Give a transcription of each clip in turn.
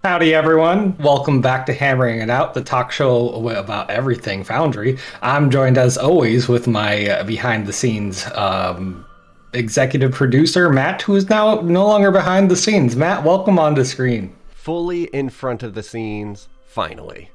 Howdy, everyone. Welcome back to Hammering It Out, the talk show about everything Foundry. I'm joined, as always, with my behind the scenes executive producer, Matt, who is now no longer behind the scenes. Matt, welcome onto screen. Fully in front of the scenes, finally.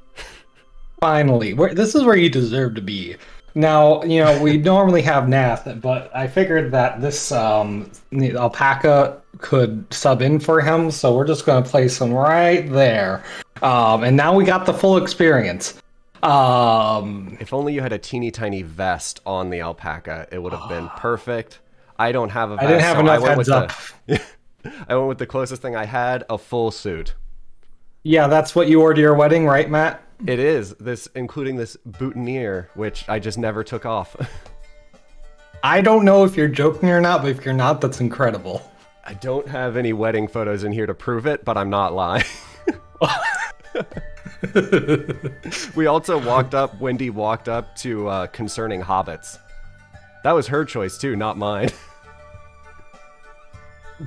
Finally, this is where you deserve to be. Now, we normally have Nath, but I figured that this alpaca could sub in for him, so we're just going to place him right there. And now we got the full experience. If only you had a teeny tiny vest on the alpaca, it would have been perfect. I don't have a vest. I didn't have enough heads up. I went with the closest thing I had, a full suit. Yeah, that's what you wore to your wedding, right, Matt? It is, including this boutonniere, which I just never took off. I don't know if you're joking or not, but if you're not, that's incredible. I don't have any wedding photos in here to prove it, but I'm not lying. We also Wendy walked up to Concerning Hobbits. That was her choice too, not mine.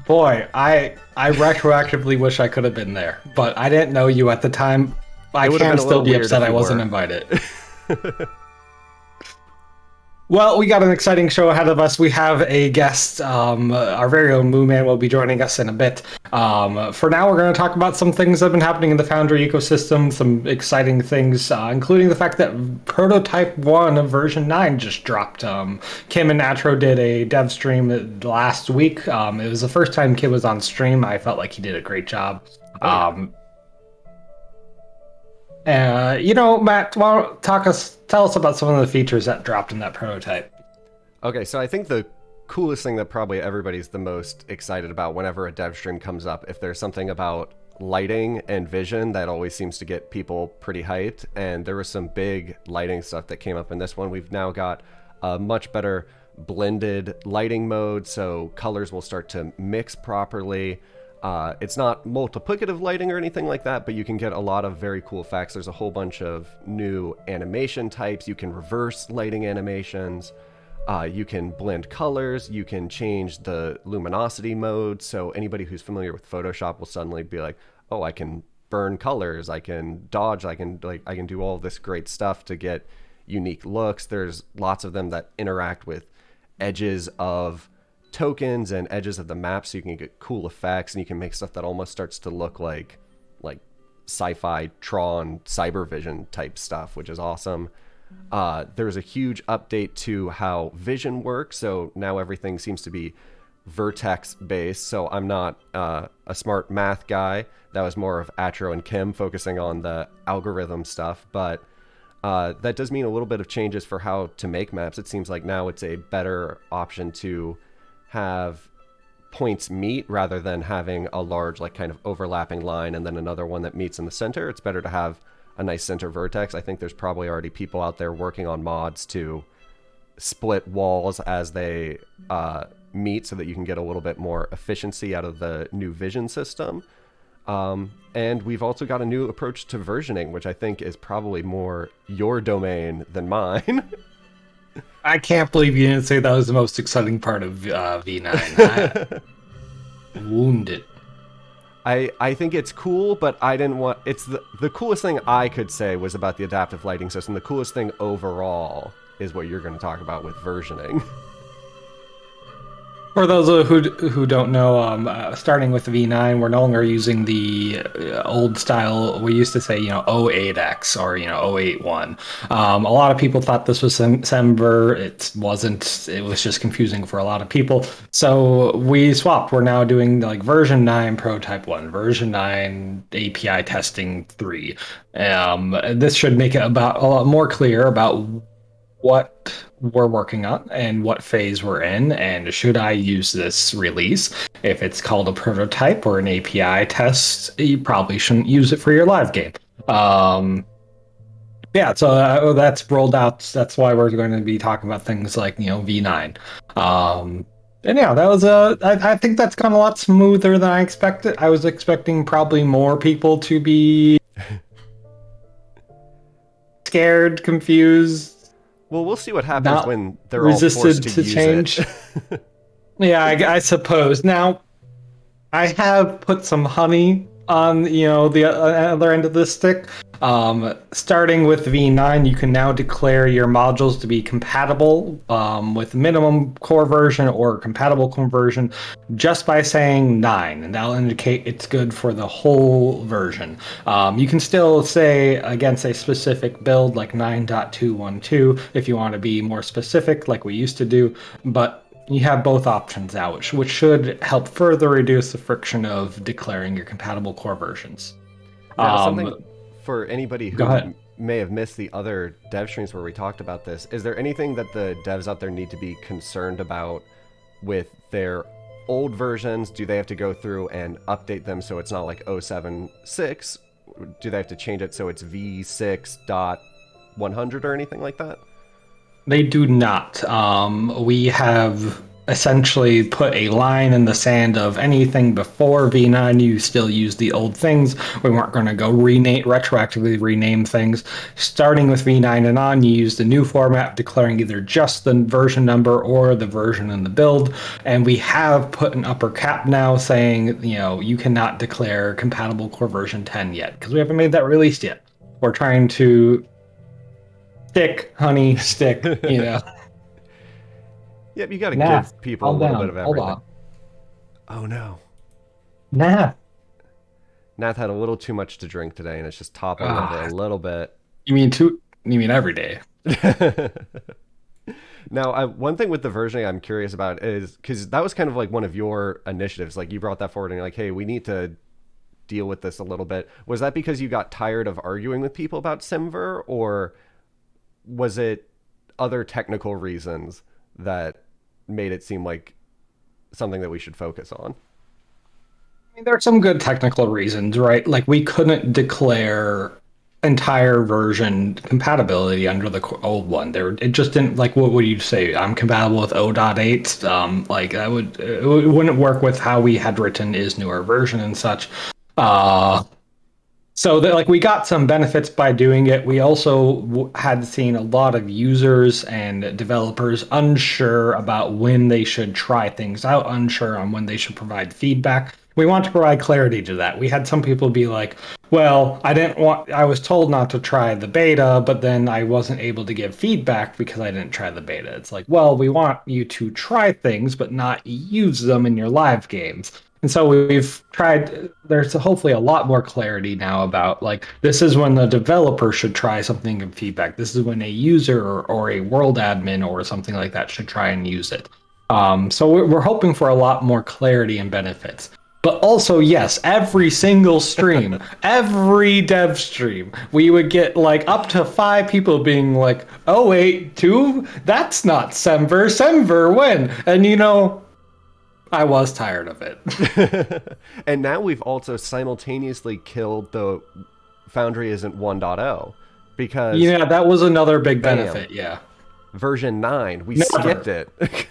Boy, I retroactively wish I could have been there, but I didn't know you at the time. I can still be upset I wasn't invited. Well, we got an exciting show ahead of us. We have a guest, our very own MooMan will be joining us in a bit. For now, we're going to talk about some things that have been happening in the Foundry ecosystem, some exciting things, including the fact that Prototype 1 of version 9 just dropped. Kim and Natro did a dev stream last week. It was the first time Kim was on stream. I felt like he did a great job. Matt, tell us about some of the features that dropped in that prototype. Okay, so I think the coolest thing that probably everybody's the most excited about whenever a dev stream comes up, if there's something about lighting and vision, that always seems to get people pretty hyped. And there was some big lighting stuff that came up in this one. We've now got a much better blended lighting mode, so colors will start to mix properly. It's not multiplicative lighting or anything like that, but you can get a lot of very cool effects. There's a whole bunch of new animation types. You can reverse lighting animations. You can blend colors. You can change the luminosity mode. So anybody who's familiar with Photoshop will suddenly be like, oh, I can burn colors. I can dodge. I can do all this great stuff to get unique looks. There's lots of them that interact with edges of tokens and edges of the map, so you can get cool effects, and you can make stuff that almost starts to look like sci-fi Tron cyber vision type stuff, which is awesome. There's a huge update to how vision works, so now everything seems to be vertex based. So I'm not a smart math guy. That was more of Atro and Kim focusing on the algorithm stuff, but that does mean a little bit of changes for how to make maps. It seems like now it's a better option to have points meet rather than having a large kind of overlapping line and then another one that meets in the center. It's better to have a nice center vertex. I think there's probably already people out there working on mods to split walls as they meet so that you can get a little bit more efficiency out of the new vision system. And we've also got a new approach to versioning, which I think is probably more your domain than mine. I can't believe you didn't say that was the most exciting part of V9. Wounded. I think it's cool, but I didn't want... It's the coolest thing I could say was about the adaptive lighting system. The coolest thing overall is what you're going to talk about with versioning. For those who don't know, starting with V9, we're no longer using the old style. We used to say, 08X or, 081. A lot of people thought this was Semver. It wasn't. It was just confusing for a lot of people. So we swapped. We're now doing version 9 prototype 1, version 9 API testing 3. This should make it a lot more clear about what we're working on and what phase we're in, and should I use this release. If it's called a prototype or an API test, you probably shouldn't use it for your live game. So that's rolled out. That's why we're going to be talking about things like V9. And yeah, that was I think that's gone a lot smoother than I expected. I was expecting probably more people to be scared, confused. Well, we'll see what happens when they're all resisted forced to use change. It. Yeah, I suppose. Now, I have put some honey on the other end of the stick. Starting with V9, you can now declare your modules to be compatible with minimum core version or compatible conversion just by saying 9, and that'll indicate it's good for the whole version. You can still say against a specific build like 9.212 if you want to be more specific, like we used to do, but you have both options now, which should help further reduce the friction of declaring your compatible core versions. Now, something Um, for anybody Go who ahead. may have missed the other dev streams where we talked about this, is there anything that the devs out there need to be concerned about with their old versions? Do they have to go through and update them so it's not like 076? Do they have to change it so it's V6.100 or anything like that? They do not. We have essentially put a line in the sand of anything before V9, you still use the old things. We weren't going to go retroactively rename things. Starting with V9 and on, you use the new format, declaring either just the version number or the version in the build. And we have put an upper cap now saying, you cannot declare compatible core version 10 yet, because we haven't made that released yet. We're trying to stick, honey, stick. Yep, you got to Nah, give people a calm little bit down. of Hold everything. on. Oh no. Nah. Nath had a little too much to drink today and it's just toppling over a Ah, little bit. you mean every day? Now, one thing with the versioning I'm curious about is because that was kind of like one of your initiatives. Like you brought that forward and you're like, hey, we need to deal with this a little bit. Was that because you got tired of arguing with people about Simver, or was it other technical reasons that made it seem like something that we should focus on? I mean, there are some good technical reasons, right? Like we couldn't declare entire version compatibility under the old one. It just didn't like. What would you say? I'm compatible with 0.8. Like that it wouldn't work with how we had written is newer version and such. Uh, So that like we got some benefits by doing it. We also had seen a lot of users and developers unsure about when they should try things out, unsure on when they should provide feedback. We want to provide clarity to that. We had some people be like, "Well, I was told not to try the beta, but then I wasn't able to give feedback because I didn't try the beta." It's like, "Well, we want you to try things but not use them in your live games." And so we've tried, there's hopefully a lot more clarity now about like, this is when the developer should try something in feedback. This is when a user or a world admin or something like that should try and use it. So we're hoping for a lot more clarity and benefits. But also, yes, every single stream, every dev stream, we would get like up to 5 people being like, oh, wait, two? That's not Semver. Semver, when? And I was tired of it. And now we've also simultaneously killed the Foundry isn't 1.0 because Yeah, that was another big bam, benefit. Yeah. version 9, we skipped Never. it.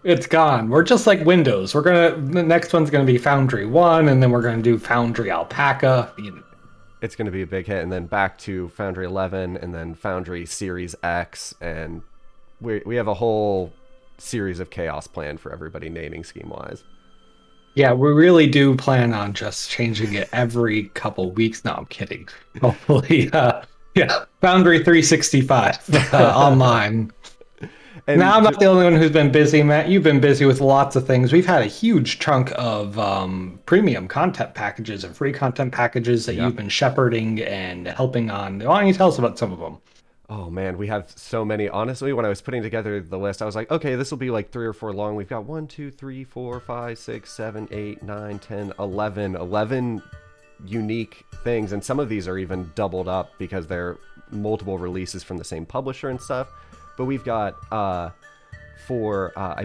It's gone. We're just like Windows. The next one's gonna be Foundry 1, and then we're gonna do Foundry Alpaca. It's going to be a big hit, and then back to Foundry 11, and then Foundry Series X, and we have a whole series of chaos planned for everybody naming scheme wise. Yeah, we really do plan on just changing it every couple weeks. No, I'm kidding. Hopefully, yeah, Foundry 365 online. Now, I'm And not the only one who's been busy, Matt. You've been busy with lots of things. We've had a huge chunk of premium content packages and free content packages that yeah. you've been shepherding and helping on. Why don't you tell us about some of them? Oh man, we have so many. Honestly, when I was putting together the list, I was like, okay, this will be like 3 or 4 long. We've got 1, 2, 3, 4, 5, 6, 7, 8, 9, 10, 11 unique things. And some of these are even doubled up because they're multiple releases from the same publisher and stuff. But we've got I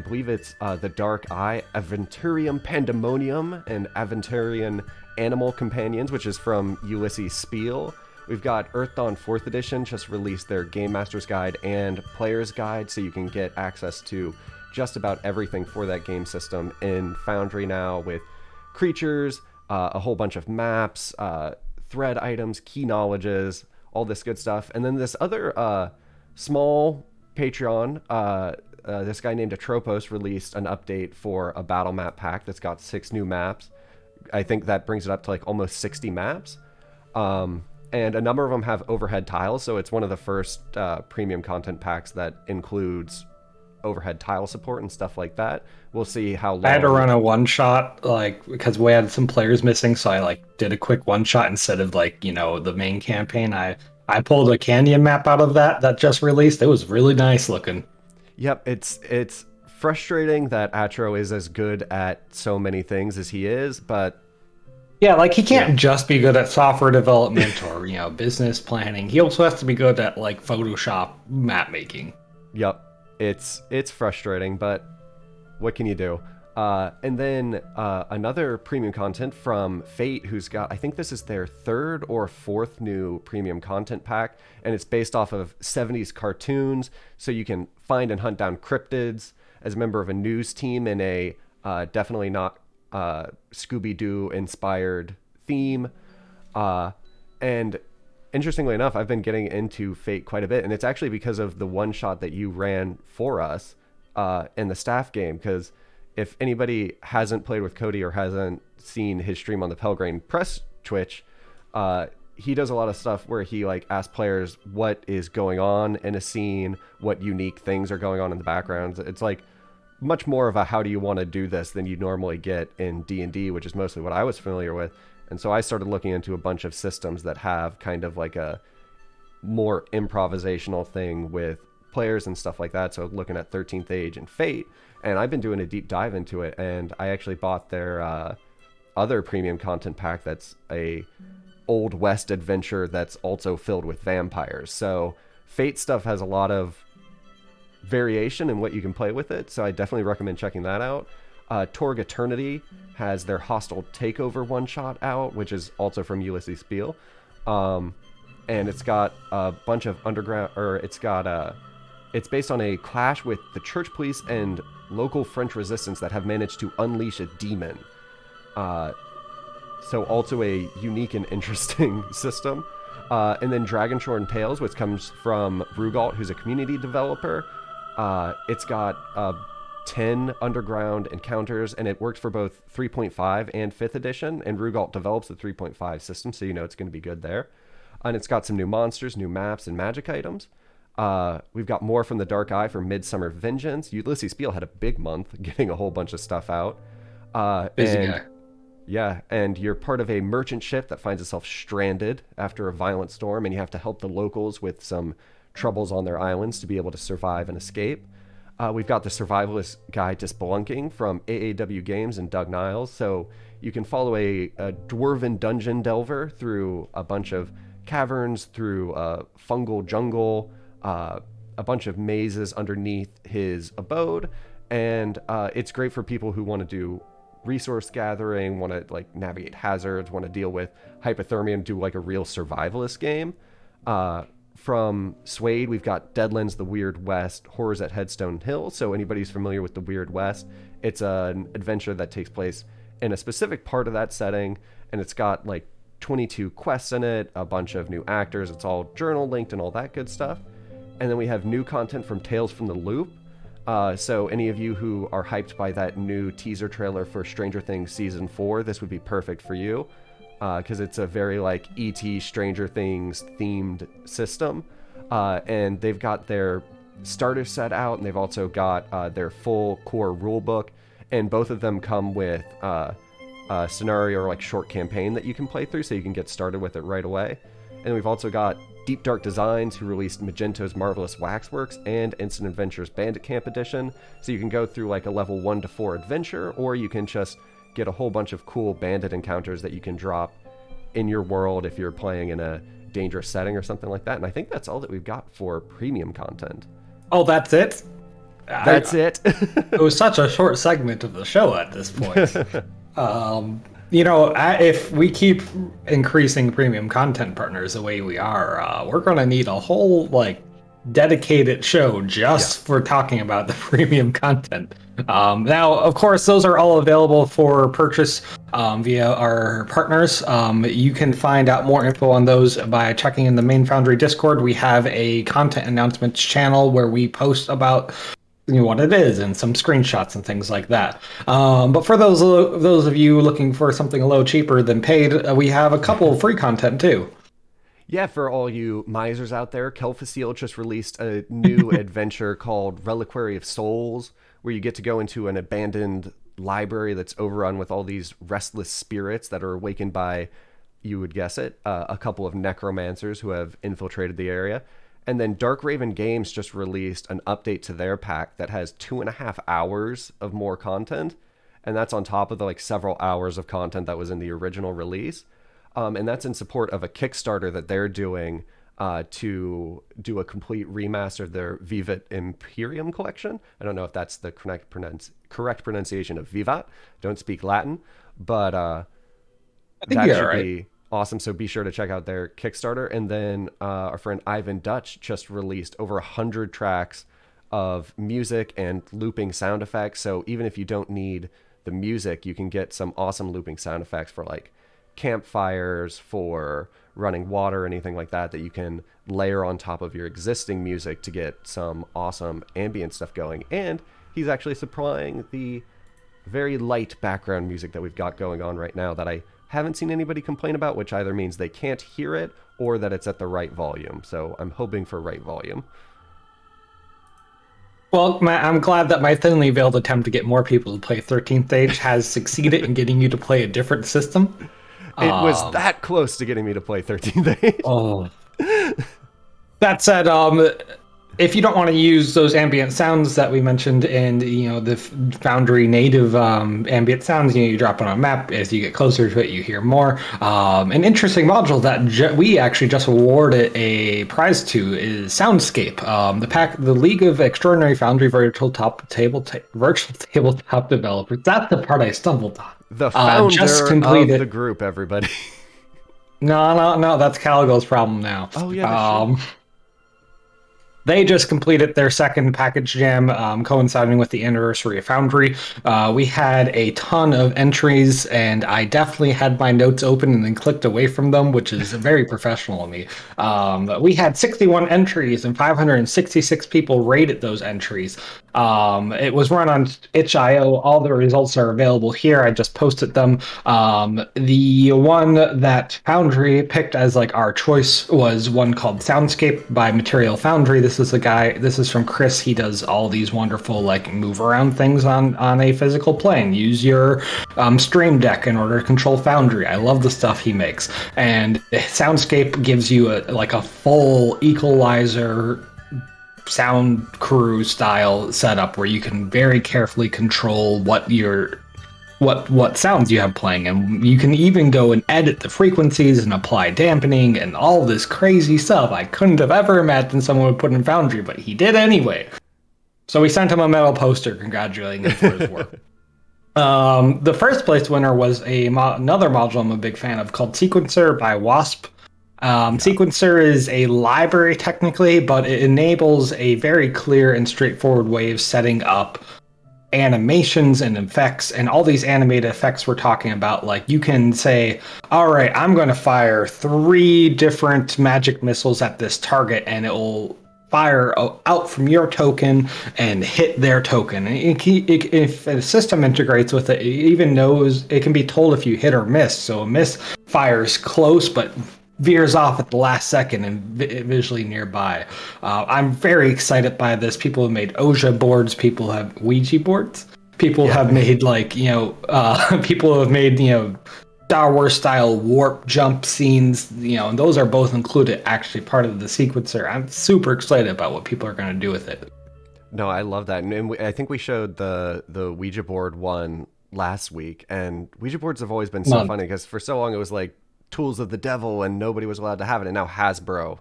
believe it's The Dark Eye, Aventurium Pandemonium, and Aventurian Animal Companions, which is from Ulysses Spiel. We've got Earthdawn 4th Edition, just released their Game Master's Guide and Player's Guide, so you can get access to just about everything for that game system in Foundry now, with creatures, a whole bunch of maps, thread items, key knowledges, all this good stuff. And then this other small Patreon, this guy named Atropos released an update for a battle map pack that's got 6 new maps. I think that brings it up to like almost 60 maps. And a number of them have overhead tiles, so it's one of the first premium content packs that includes overhead tile support and stuff like that. We'll see how I had to long. run a one shot, like, because we had some players missing, so I like did a quick one shot instead of like, the main campaign. I pulled a canyon map out of that just released. It was really nice looking. Yep, it's frustrating that Atro is as good at so many things as he is, but Yeah, like he yeah, can't just be good at software development or, business planning. He also has to be good at like Photoshop map making. yep, it's frustrating, but what can you do? And then another premium content from Fate, who's got, I think this is their third or fourth new premium content pack, and it's based off of 70s cartoons, so you can find and hunt down cryptids as a member of a news team in a definitely not Scooby-Doo inspired theme. And interestingly enough, I've been getting into Fate quite a bit, and it's actually because of the one shot that you ran for us in the staff game, because if anybody hasn't played with Cody or hasn't seen his stream on the Pelgrane Press Twitch, he does a lot of stuff where he like asks players what is going on in a scene, what unique things are going on in the background. It's like much more of a how do you want to do this than you normally get in D&D, which is mostly what I was familiar with. And so I started looking into a bunch of systems that have kind of like a more improvisational thing with players and stuff like that. So looking at 13th Age and Fate, and I've been doing a deep dive into it, and I actually bought their other premium content pack that's a Old West adventure that's also filled with vampires. So Fate stuff has a lot of variation in what you can play with it, so I definitely recommend checking that out. Torg Eternity has their Hostile Takeover one-shot out, which is also from Ulysses Spiel. And it's got a bunch of underground, or it's based on a clash with the church police and local French resistance that have managed to unleash a demon. So also a unique and interesting system. And then Dragonshorn Tales, which comes from Rugalt, who's a community developer. It's got 10 underground encounters, and it works for both 3.5 and 5th edition, and Rugalt develops the 3.5 system, so it's going to be good there. And it's got some new monsters, new maps, and magic items. We've got more from the Dark Eye for Midsummer Vengeance. Ulysses Spiel had a big month getting a whole bunch of stuff out. Busy guy. Yeah, and you're part of a merchant ship that finds itself stranded after a violent storm, and you have to help the locals with some troubles on their islands to be able to survive and escape. We've got the Survivalist Guide to Spelunking from AAW Games and Doug Niles. So you can follow a dwarven dungeon delver through a bunch of caverns, through a fungal jungle, a bunch of mazes underneath his abode. And it's great for people who want to do resource gathering, want to like navigate hazards, want to deal with hypothermia and do like a real survivalist game. From Suede, we've got Deadlands, The Weird West, Horrors at Headstone Hill. So anybody who's familiar with The Weird West, it's an adventure that takes place in a specific part of that setting, and it's got like 22 quests in it, a bunch of new actors, it's all journal linked and all that good stuff. And then we have new content from Tales from the Loop. So any of you who are hyped by that new teaser trailer for Stranger Things Season 4, this would be perfect for you. Because it's a very like E.T. Stranger Things themed system. And they've got their starter set out, and they've also got their full core rulebook. And both of them come with a scenario or like short campaign that you can play through, so you can get started with it right away. And we've also got Deep Dark Designs, who released Magento's Marvelous Waxworks and Instant Adventures Bandit Camp Edition. So you can go through like a level 1 to 4 adventure, or you can just get a whole bunch of cool bandit encounters that you can drop in your world if you're playing in a dangerous setting or something like that. And I think that's all that we've got for premium content. Oh, that's it? That's it. It was such a short segment of the show at this point. If we keep increasing premium content partners the way we are, we're going to need a whole dedicated show just for talking about the premium content. Now, of course, those are all available for purchase via our partners. You can find out more info on those by checking in the main Foundry Discord. We have a content announcements channel where we post about what it is and some screenshots and things like that. But for those of you looking for something a little cheaper than paid, we have a couple of free content too. Yeah, for all you misers out there, Kelfacil just released a new adventure called Reliquary of Souls, where you get to go into an abandoned library that's overrun with all these restless spirits that are awakened by, you would guess it, a couple of necromancers who have infiltrated the area. And then Dark Raven Games just released an update to their pack that has 2.5 hours of more content, and that's on top of the like several hours of content that was in the original release. And that's in support of a Kickstarter that they're doing to do a complete remaster of their Vivat Imperium collection. I don't know if that's the correct pronunciation of Vivat. Don't speak Latin, but I think that you're should right. be awesome. So be sure to check out their Kickstarter. And then our friend Ivan Duch just released over 100 tracks of music and looping sound effects. So even if you don't need the music, you can get some awesome looping sound effects for like campfires, for running water, anything like that you can layer on top of your existing music to get some awesome ambient stuff going. And he's actually supplying the very light background music that we've got going on right now that I haven't seen anybody complain about, which either means they can't hear it or that it's at the right volume. So I'm hoping for right volume. Well, I'm glad that my thinly veiled attempt to get more people to play 13th Age has succeeded in getting you to play a different system. It was Um, that close to getting me to play 13th Age. oh, that said, if you don't want to use those ambient sounds that we mentioned in the Foundry native ambient sounds, you drop it on a map. As you get closer to it, you hear more. An interesting module that we actually just awarded a prize to is Soundscape. The League of Extraordinary Foundry Virtual Tabletop Developers. That's the part I stumbled on. The Just founder of the completed. group, everybody. No, no, no. That's Caligo's problem now. Oh, yeah, that's true. They just completed their second package jam, coinciding with the anniversary of Foundry. We had a ton of entries, and I definitely had my notes open and then clicked away from them, which is very professional of me. We had 61 entries, and 566 people rated those entries. It was run on itch.io. All the results are available here. I just posted them. The one that Foundry picked as like our choice was one called Soundscape by Material Foundry. This is from Chris. He does all these wonderful like move around things on a physical plane. Use your stream deck in order to control Foundry. I love the stuff he makes. And Soundscape gives you a full equalizer sound crew style setup where you can very carefully control what sounds you have playing, and you can even go and edit the frequencies and apply dampening and all this crazy stuff I couldn't have ever imagined someone would put in Foundry, but he did anyway. So we sent him a metal poster congratulating him for his work. The first place winner was another module I'm a big fan of called Sequencer by Wasp. Sequencer is a library technically, but it enables a very clear and straightforward way of setting up animations and effects, and all these animated effects we're talking about. Like you can say, all right, I'm going to fire 3 different magic missiles at this target, and it will fire out from your token and hit their token. And if a system integrates with it, it even knows it can be told if you hit or miss. So a miss fires close, but veers off at the last second and visually nearby. I'm very excited by this. People have made Oja boards. People have Ouija boards. People Yeah. have made people have made Star Wars style warp jump scenes. And those are both included actually part of the sequencer. I'm super excited about what people are going to do with it. No, I love that. And I think we showed the Ouija board one last week. And Ouija boards have always been so funny because for so long it was like tools of the devil and nobody was allowed to have it. And now Hasbro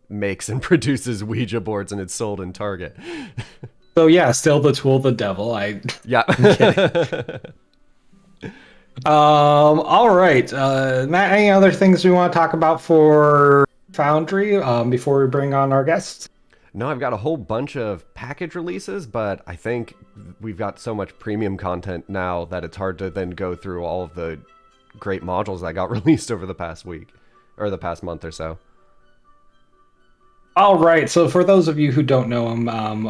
makes and produces Ouija boards and it's sold in Target. So yeah, still the tool of the devil. Yeah. I'm kidding. All right. Matt, any other things we want to talk about for Foundry before we bring on our guests? No, I've got a whole bunch of package releases, but I think we've got so much premium content now that it's hard to then go through all of the great modules that got released over the past week or the past month or so. All right, so for those of you who don't know him,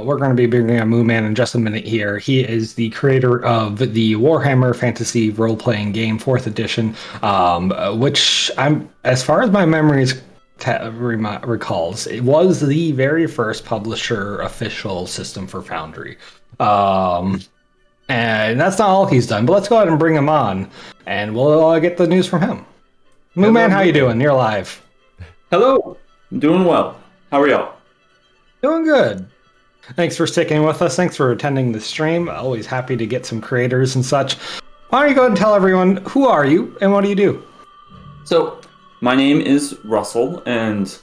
we're going to be bringing on MooMan in just a minute here. He is the creator of the Warhammer Fantasy Role-Playing Game, 4th edition, which as far as my memories recalls, it was the very first publisher official system for Foundry. And that's not all he's done, but let's go ahead and bring him on, and we'll get the news from him. MooMan, how you doing? You're live. Hello, I'm doing well. How are y'all? Doing good. Thanks for sticking with us. Thanks for attending the stream. Always happy to get some creators and such. Why don't you go ahead and tell everyone, who are you and what do you do? So, my name is Russell, and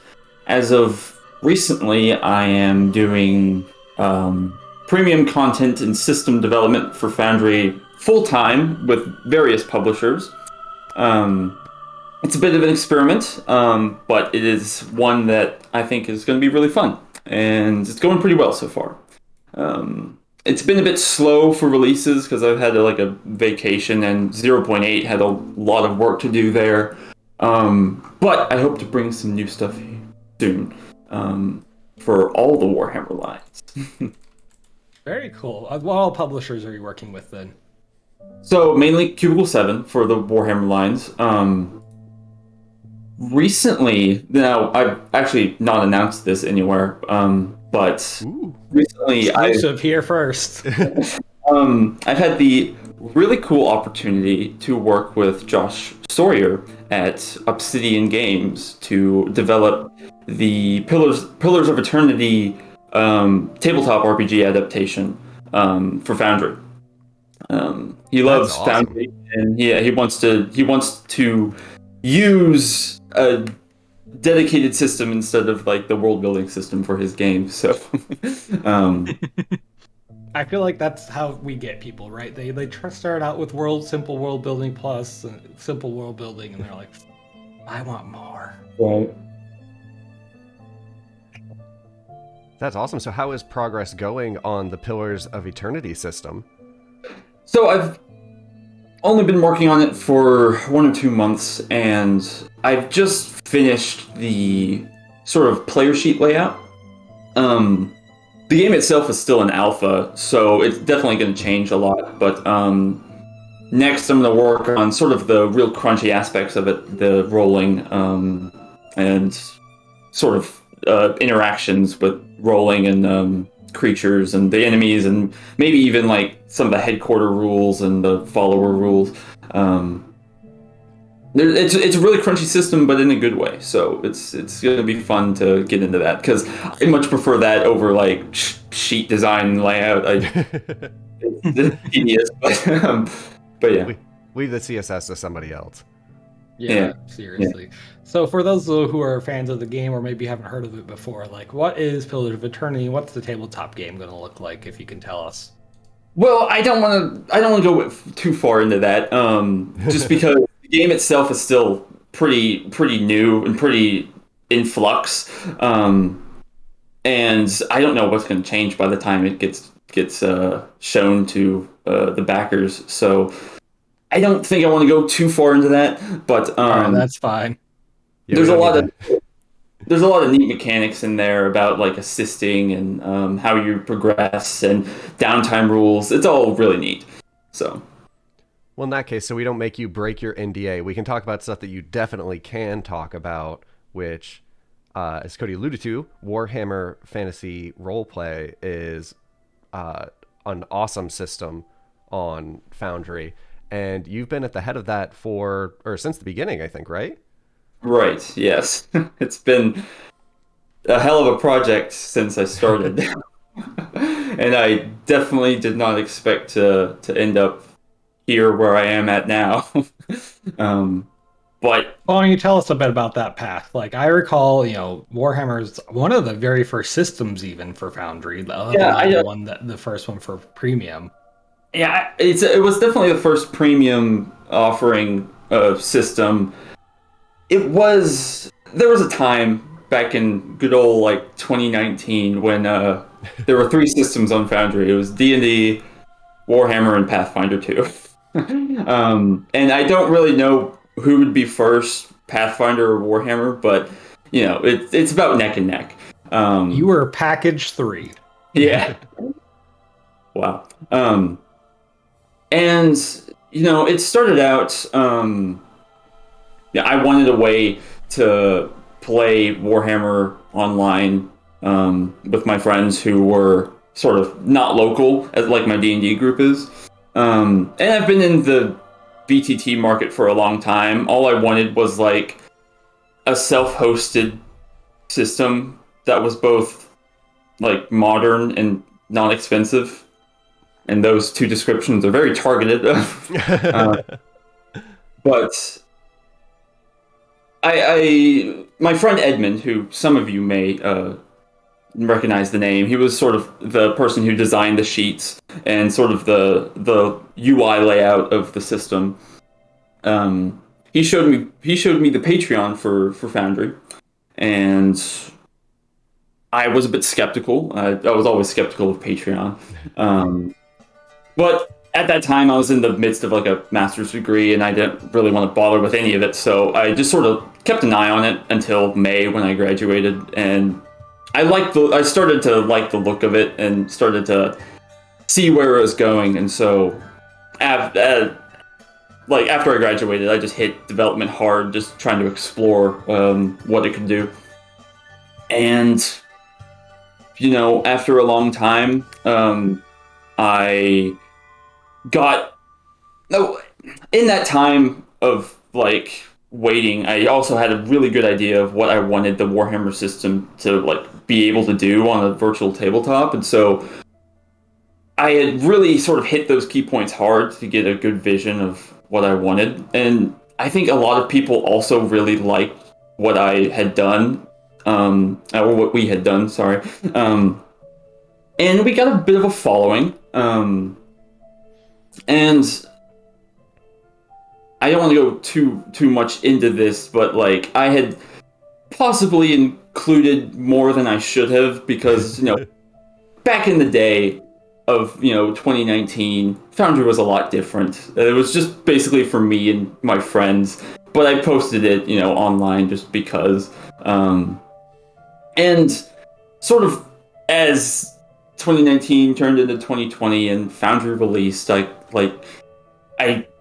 as of recently, I am doing premium content and system development for Foundry full-time with various publishers. It's a bit of an experiment, but it is one that I think is going to be really fun, and it's going pretty well so far. It's been a bit slow for releases because I've had a vacation, and 0.8 had a lot of work to do there. But I hope to bring some new stuff soon for all the Warhammer lines. Very cool. What all publishers are you working with then? So mainly Cubicle 7 for the Warhammer lines. Recently, now I've actually not announced this anywhere, but recently Exclusive here first. I've had the really cool opportunity to work with Josh Sawyer at Obsidian Games to develop the Pillars of Eternity tabletop RPG adaptation for Foundry. He loves Foundry, and he wants to use a dedicated system instead of the world building system for his game. So I feel like that's how we get people, right? They start out with simple world building plus simple world building, and they're like, I want more. Right. That's awesome. So how is progress going on the Pillars of Eternity system? So I've only been working on it for 1 or 2 months, and I've just finished the sort of player sheet layout. The game itself is still an alpha, so it's definitely going to change a lot, but next I'm going to work on sort of the real crunchy aspects of it, the rolling, and sort of interactions with rolling and creatures and the enemies, and maybe even some of the headquarter rules and the follower rules. It's a really crunchy system, but in a good way. So it's going to be fun to get into that, because I much prefer that over sheet design and layout. It's tedious, but yeah. Leave the CSS to somebody else. Yeah, seriously. Yeah. So for those who are fans of the game or maybe haven't heard of it before, what is Pillars of Eternity? What's the tabletop game going to look like, if you can tell us? Well, I don't want to go too far into that, just because the game itself is still pretty new and pretty in flux, and I don't know what's going to change by the time it gets shown to the backers. So I don't think I want to go too far into that, but that's fine. Yeah, there's a lot of neat mechanics in there about assisting and how you progress and downtime rules. It's all really neat. So, well, in that case, so we don't make you break your NDA, we can talk about stuff that you definitely can talk about, which, as Cody alluded to, Warhammer Fantasy Roleplay is an awesome system on Foundry. And you've been at the head of that since the beginning, I think, right? Right, yes. It's been a hell of a project since I started. And I definitely did not expect to end up here where I am at now. But why don't you tell us a bit about that path? I recall, Warhammer's one of the very first systems even for Foundry. The first one for premium. Yeah, it was definitely the first premium offering system. There was a time back in good old 2019 when there were 3 systems on Foundry. It was D&D, Warhammer, and Pathfinder 2. And I don't really know who would be first, Pathfinder or Warhammer, but it's about neck and neck. You were package 3. Yeah. Wow. And it started out. Yeah, I wanted a way to play Warhammer online with my friends who were sort of not local, as like my D&D group is. And I've been in the BTT market for a long time. All I wanted was like a self-hosted system that was both like modern and non-expensive. And those two descriptions are very targeted. But my friend Edmund, who some of you may recognize the name, he was sort of the person who designed the sheets and sort of the UI layout of the system. He showed me the Patreon for Foundry, and I was a bit skeptical. I was always skeptical of Patreon, but at that time I was in the midst of like a master's degree, and I didn't really want to bother with any of it. So I just sort of kept an eye on it until May when I graduated, and I started to like the look of it and started to see where it was going. And so after I graduated, I just hit development hard, just trying to explore what it could do. And after a long time, I got in that time of like waiting, I also had a really good idea of what I wanted the Warhammer system to like be able to do on a virtual tabletop, and so I had really sort of hit those key points hard to get a good vision of what I wanted. And I think a lot of people also really liked what I had done, or what we had done, sorry. And we got a bit of a following. And I don't want to go too much into this, but like I had possibly included more than I should have, because back in the day of 2019, Foundry was a lot different. It was just basically for me and my friends, but I posted it online just because. And sort of as 2019 turned into 2020 and Foundry released, I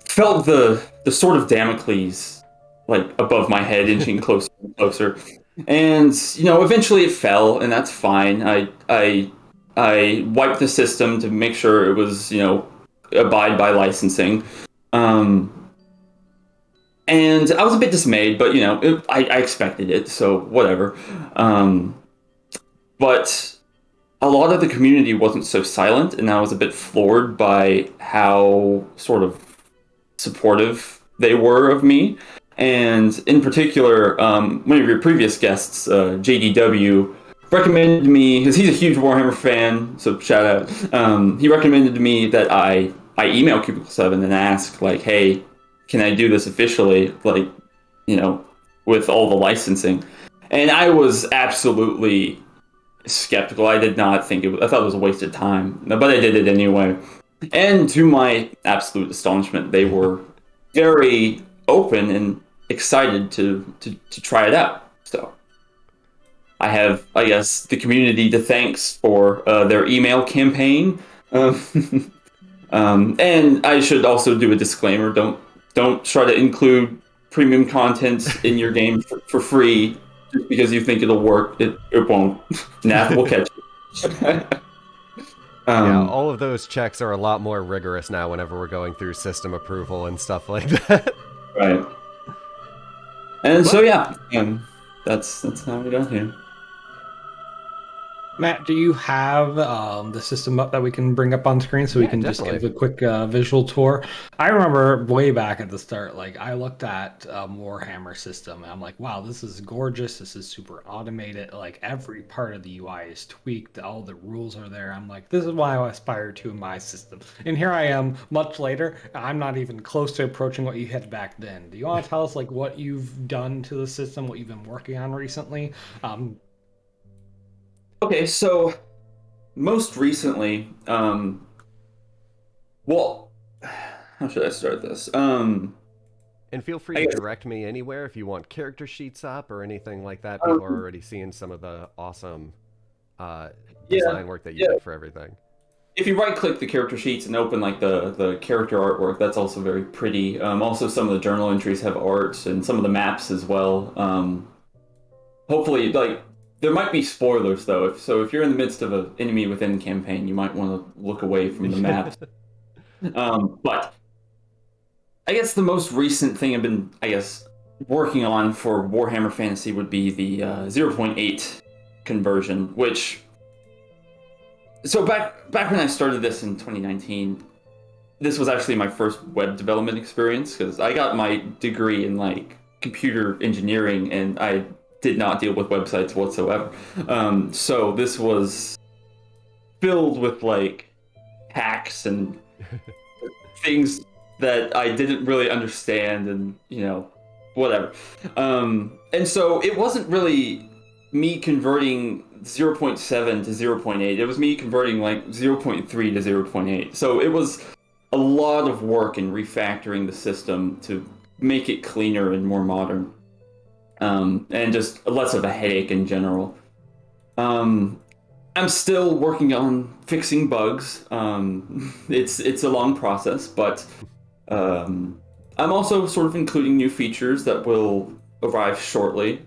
felt the sword of Damocles like above my head, inching closer and closer. And eventually it fell, and that's fine. I wiped the system to make sure it was abide by licensing. And I was a bit dismayed, but I expected it, so whatever. But a lot of the community wasn't so silent, and I was a bit floored by how sort of supportive they were of me. And in particular, one of your previous guests, JDW, recommended me, because he's a huge Warhammer fan, so shout out. He recommended to me that I email Cubicle 7 and ask, like, hey, can I do this officially, like, with all the licensing? And I was absolutely skeptical. I did not think I thought it was a waste of time, but I did it anyway. And to my absolute astonishment, they were very open and excited to try it out. So I have, I guess, the community to thanks for their email campaign. And I should also do a disclaimer: don't try to include premium content in your game for free just because you think it'll work. It won't. Nath will catch you. Yeah, all of those checks are a lot more rigorous now whenever we're going through system approval and stuff like that. Right. And so yeah, that's how we got here. Matt, do you have the system up that we can bring up on screen so we can definitely. just give a quick visual tour? I remember way back at the start, like I looked at Warhammer system and I'm like, wow, this is gorgeous. This is super automated. Like every part of the UI is tweaked. All the rules are there. I'm like, this is what I aspire to in my system. And here I am much later. I'm not even close to approaching what you had back then. Do you want to tell us like what you've done to the system, what you've been working on recently? Okay, so most recently, well, how should I start this? In And feel free I to guess- direct me anywhere if you want character sheets up or anything like that. People are already seeing some of the awesome design work that you did for everything. If you right-click the character sheets and open like the character artwork, that's also very pretty. Also, some of the journal entries have art, and some of the maps as well. Hopefully, like there might be spoilers though. If you're in the midst of an enemy within the campaign, you might want to look away from the maps. But I guess the most recent thing I've been, working on for Warhammer Fantasy would be the 0.8 conversion, which. So back when I started this in 2019, this was actually my first web development experience because I got my degree in like computer engineering and I did not deal with websites whatsoever. So this was filled with like hacks and things that I didn't really understand and whatever. And so it wasn't really me converting 0.7 to 0.8. It was me converting like 0.3 to 0.8. So it was a lot of work in refactoring the system to make it cleaner and more modern. And just less of a headache in general. I'm still working on fixing bugs. It's a long process, but I'm also sort of including new features that will arrive shortly.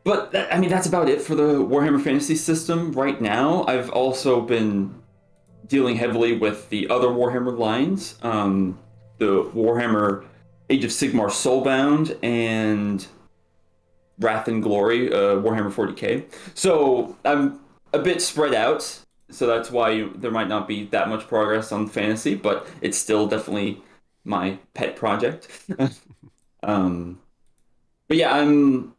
But that's about it for the Warhammer Fantasy system right now. I've also been dealing heavily with the other Warhammer lines, the Warhammer Age of Sigmar Soulbound and Wrath and Glory, Warhammer 40k. So I'm a bit spread out, so that's why there might not be that much progress on Fantasy, but it's still definitely my pet project. But yeah, I'm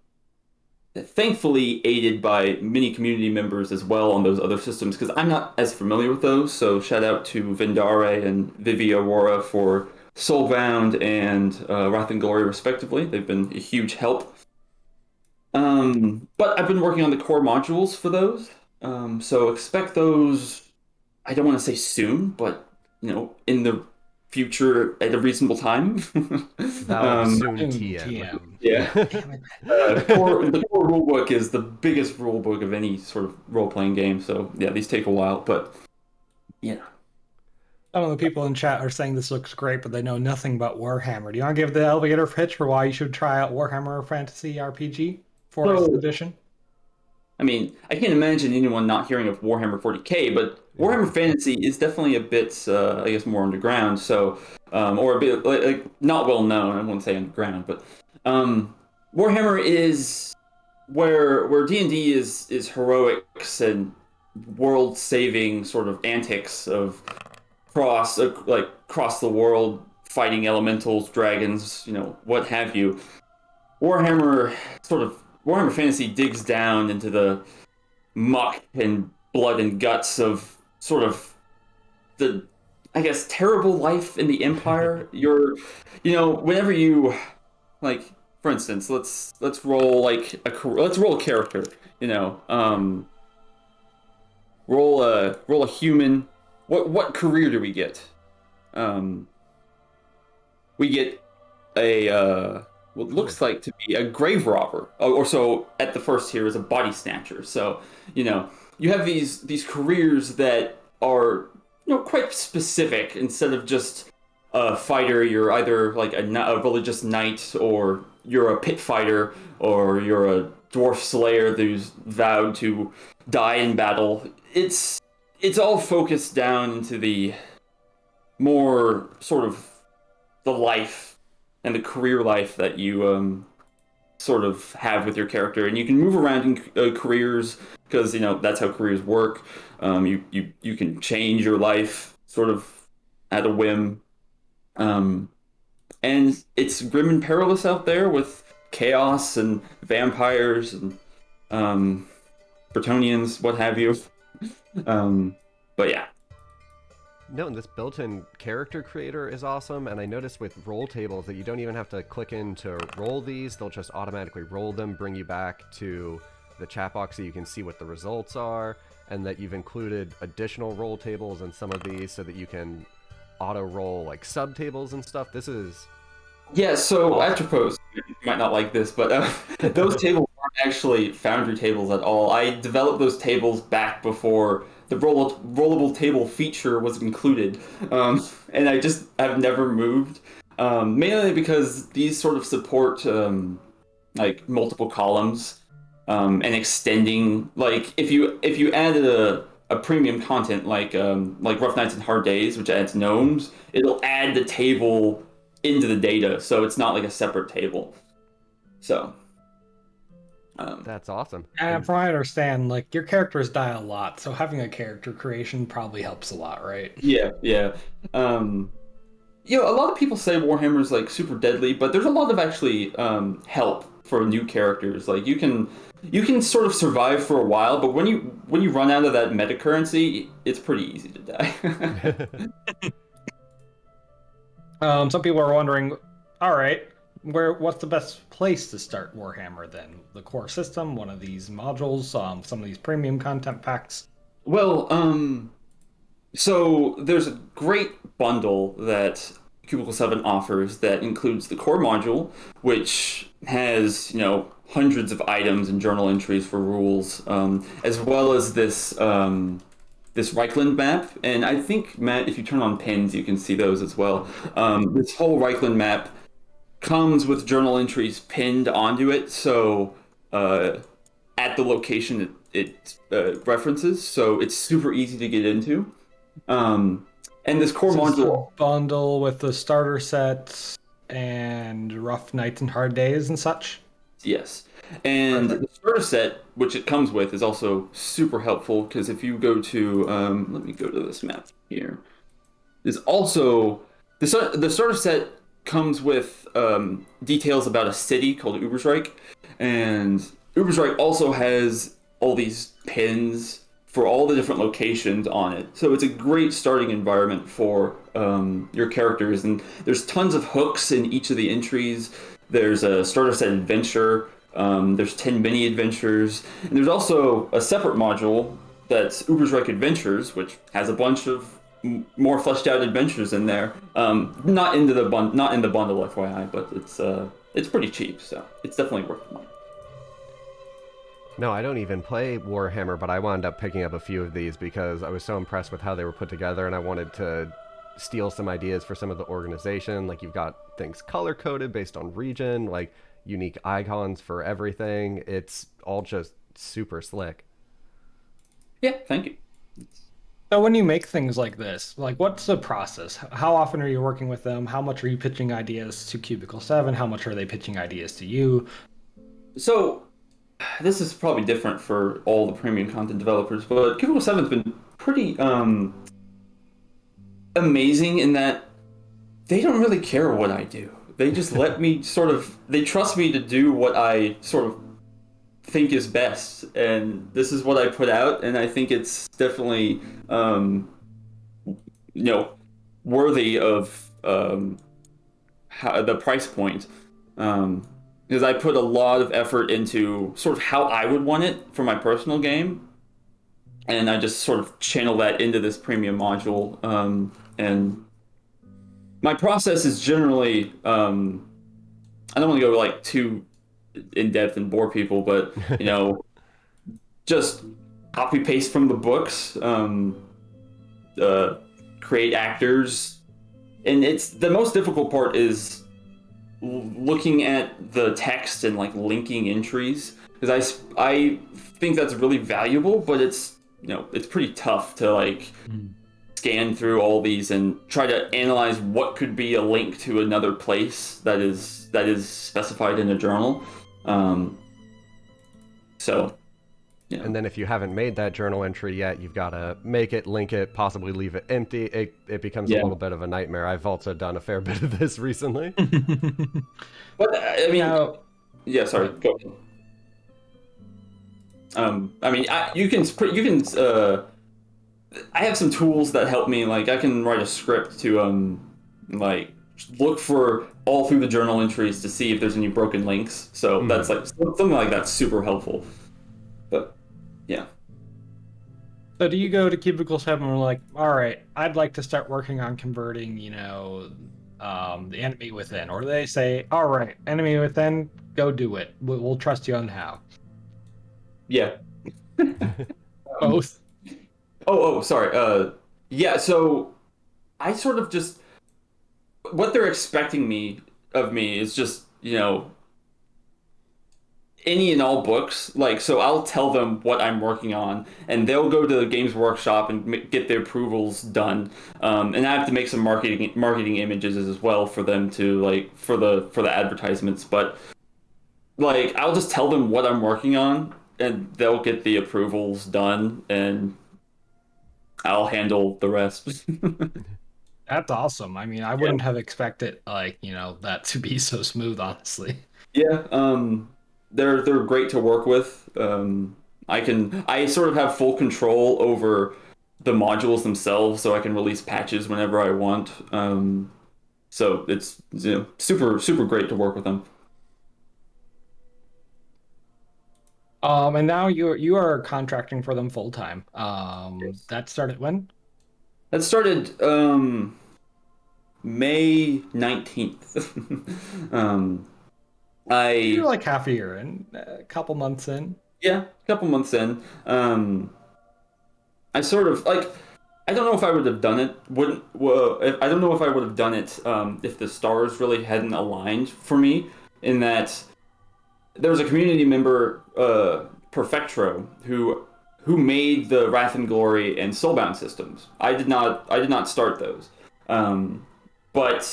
thankfully aided by many community members as well on those other systems because I'm not as familiar with those. So shout out to Vendare and Vivi Aurora for Soulbound and Wrath and Glory respectively. They've been a huge help. But I've been working on the core modules for those. So expect those, I don't want to say soon, but in the future at a reasonable time. Soon TM. Yeah. The core rulebook is the biggest rulebook of any sort of role-playing game, so yeah, these take a while, but yeah. Some of the people in chat are saying this looks great, but they know nothing about Warhammer. Do you want to give the elevator pitch for why you should try out Warhammer Fantasy RPG 4th edition? I can't imagine anyone not hearing of Warhammer 40k, but Warhammer Fantasy is definitely a bit, more underground. So, or a bit like not well known. I wouldn't say underground, but Warhammer is where D&D is heroics and world-saving sort of antics of cross the world, fighting elementals, dragons, what have you. Warhammer Fantasy digs down into the muck and blood and guts of sort of the, terrible life in the Empire. Whenever you, for instance, let's roll let's roll a character. Roll a human. What career do we get? We get a what looks like to be a grave robber, or so at the first tier is a body snatcher. So you have these careers that are quite specific. Instead of just a fighter, you're either like a religious knight, or you're a pit fighter, or you're a dwarf slayer who's vowed to die in battle. It's all focused down into the more sort of the life and the career life that you sort of have with your character, and you can move around in careers because that's how careers work. You can change your life sort of at a whim, and it's grim and perilous out there with chaos and vampires and Bretonians, what have you. But yeah. No, and this built-in character creator is awesome, and I noticed with roll tables that you don't even have to click in to roll these. They'll just automatically roll them, bring you back to the chat box so you can see what the results are, and that you've included additional roll tables in some of these so that you can auto roll like subtables and stuff. This is Yeah, so awesome. Atropos, you might not like this, but those tables aren't actually Foundry tables at all. I developed those tables back before the rollable table feature was included, and I've never moved, mainly because these sort of support like multiple columns and extending. Like if you added a premium content like Rough Nights and Hard Days, which adds gnomes, it'll add the table into the data, so it's not like a separate table. So, That's awesome. And from what I understand, like your characters die a lot, so having a character creation probably helps a lot, right? yeah, yeah. Um, a lot of people say Warhammer's like super deadly, but there's a lot of actually help for new characters. Like you can sort of survive for a while, but when you run out of that meta currency, it's pretty easy to die. Some people are wondering, all right, what's the best place to start Warhammer then? The core system, one of these modules, some of these premium content packs. Well, so there's a great bundle that Cubicle 7 offers that includes the core module, which has, hundreds of items and journal entries for rules, as well as this Reichland map. And I think, Matt, if you turn on pins, you can see those as well. This whole Reichland map comes with journal entries pinned onto it, so at the location it references, so it's super easy to get into. And this core This is module, a bundle with the starter sets and Rough Nights and Hard Days and such. yes. And Perfect. the starter set, which it comes with, is also super helpful because if you go to, let me go to this map here. There's also the starter set comes with details about a city called Ubersreich, and Ubersreich also has all these pins for all the different locations on it. So it's a great starting environment for your characters, and there's tons of hooks in each of the entries. There's a starter set adventure. There's 10 mini adventures, and there's also a separate module that's Ubersreich Adventures, which has a bunch of more fleshed out adventures in there. Not in the bundle, FYI, but it's pretty cheap, so it's definitely worth the money. No, I don't even play Warhammer, but I wound up picking up a few of these because I was so impressed with how they were put together, and I wanted to steal some ideas for some of the organization. Like, you've got things color coded based on region, like unique icons for everything. It's all just super slick. Yeah, thank you. So when you make things like this, like what's the process? How often are you working with them? How much are you pitching ideas to Cubicle 7? How much are they pitching ideas to you? So this is probably different for all the premium content developers, but Cubicle 7's been pretty amazing in that they don't really care what I do. They just let me they trust me to do what I sort of think is best, and this is what I put out, and I think it's definitely, worthy of the price point. Because I put a lot of effort into sort of how I would want it for my personal game, and I just sort of channel that into this premium module. And my process is generally, I don't want to go like too in depth and bore people, but just copy paste from the books, create actors, and it's the most difficult part is looking at the text and like linking entries, because I think that's really valuable, but it's it's pretty tough to like scan through all these and try to analyze what could be a link to another place that is specified in a journal. So yeah. And then if you haven't made that journal entry yet, you've got to make it, link it, possibly leave it empty. It becomes a little bit of a nightmare. I've also done a fair bit of this recently. But I mean, yeah, sorry, go ahead. I mean, I have some tools that help me. Like, I can write a script to like look for all through the journal entries to see if there's any broken links. So that's like something like that's super helpful. But yeah. So do you go to Cubicle 7 and we're like, all right, I'd like to start working on converting, the enemy within, or do they say, all right, enemy within, go do it. We'll trust you on how. Yeah. Both. Sorry. Yeah. So I sort of just what they're expecting of me is just any and all books. Like, so I'll tell them what I'm working on, and they'll go to the Games Workshop and get their approvals done. And I have to make some marketing images as well for them to like for the advertisements. But like, I'll just tell them what I'm working on, and they'll get the approvals done, and I'll handle the rest. That's awesome. I mean, I Yeah. wouldn't have expected that to be so smooth, honestly. Yeah, they're great to work with. I sort of have full control over the modules themselves, so I can release patches whenever I want. So it's super great to work with them. And now you are contracting for them full time. Yes. That started when? That started May 19th. um, You're I like half a year in, a couple months in. Yeah, a couple months in. I sort of like. I don't know if I would have done it. Wouldn't. Well, I don't know if I would have done it if the stars really hadn't aligned for me. In that there was a community member, Perfectro, who made the Wrath and Glory and Soulbound systems. I did not. I did not start those. But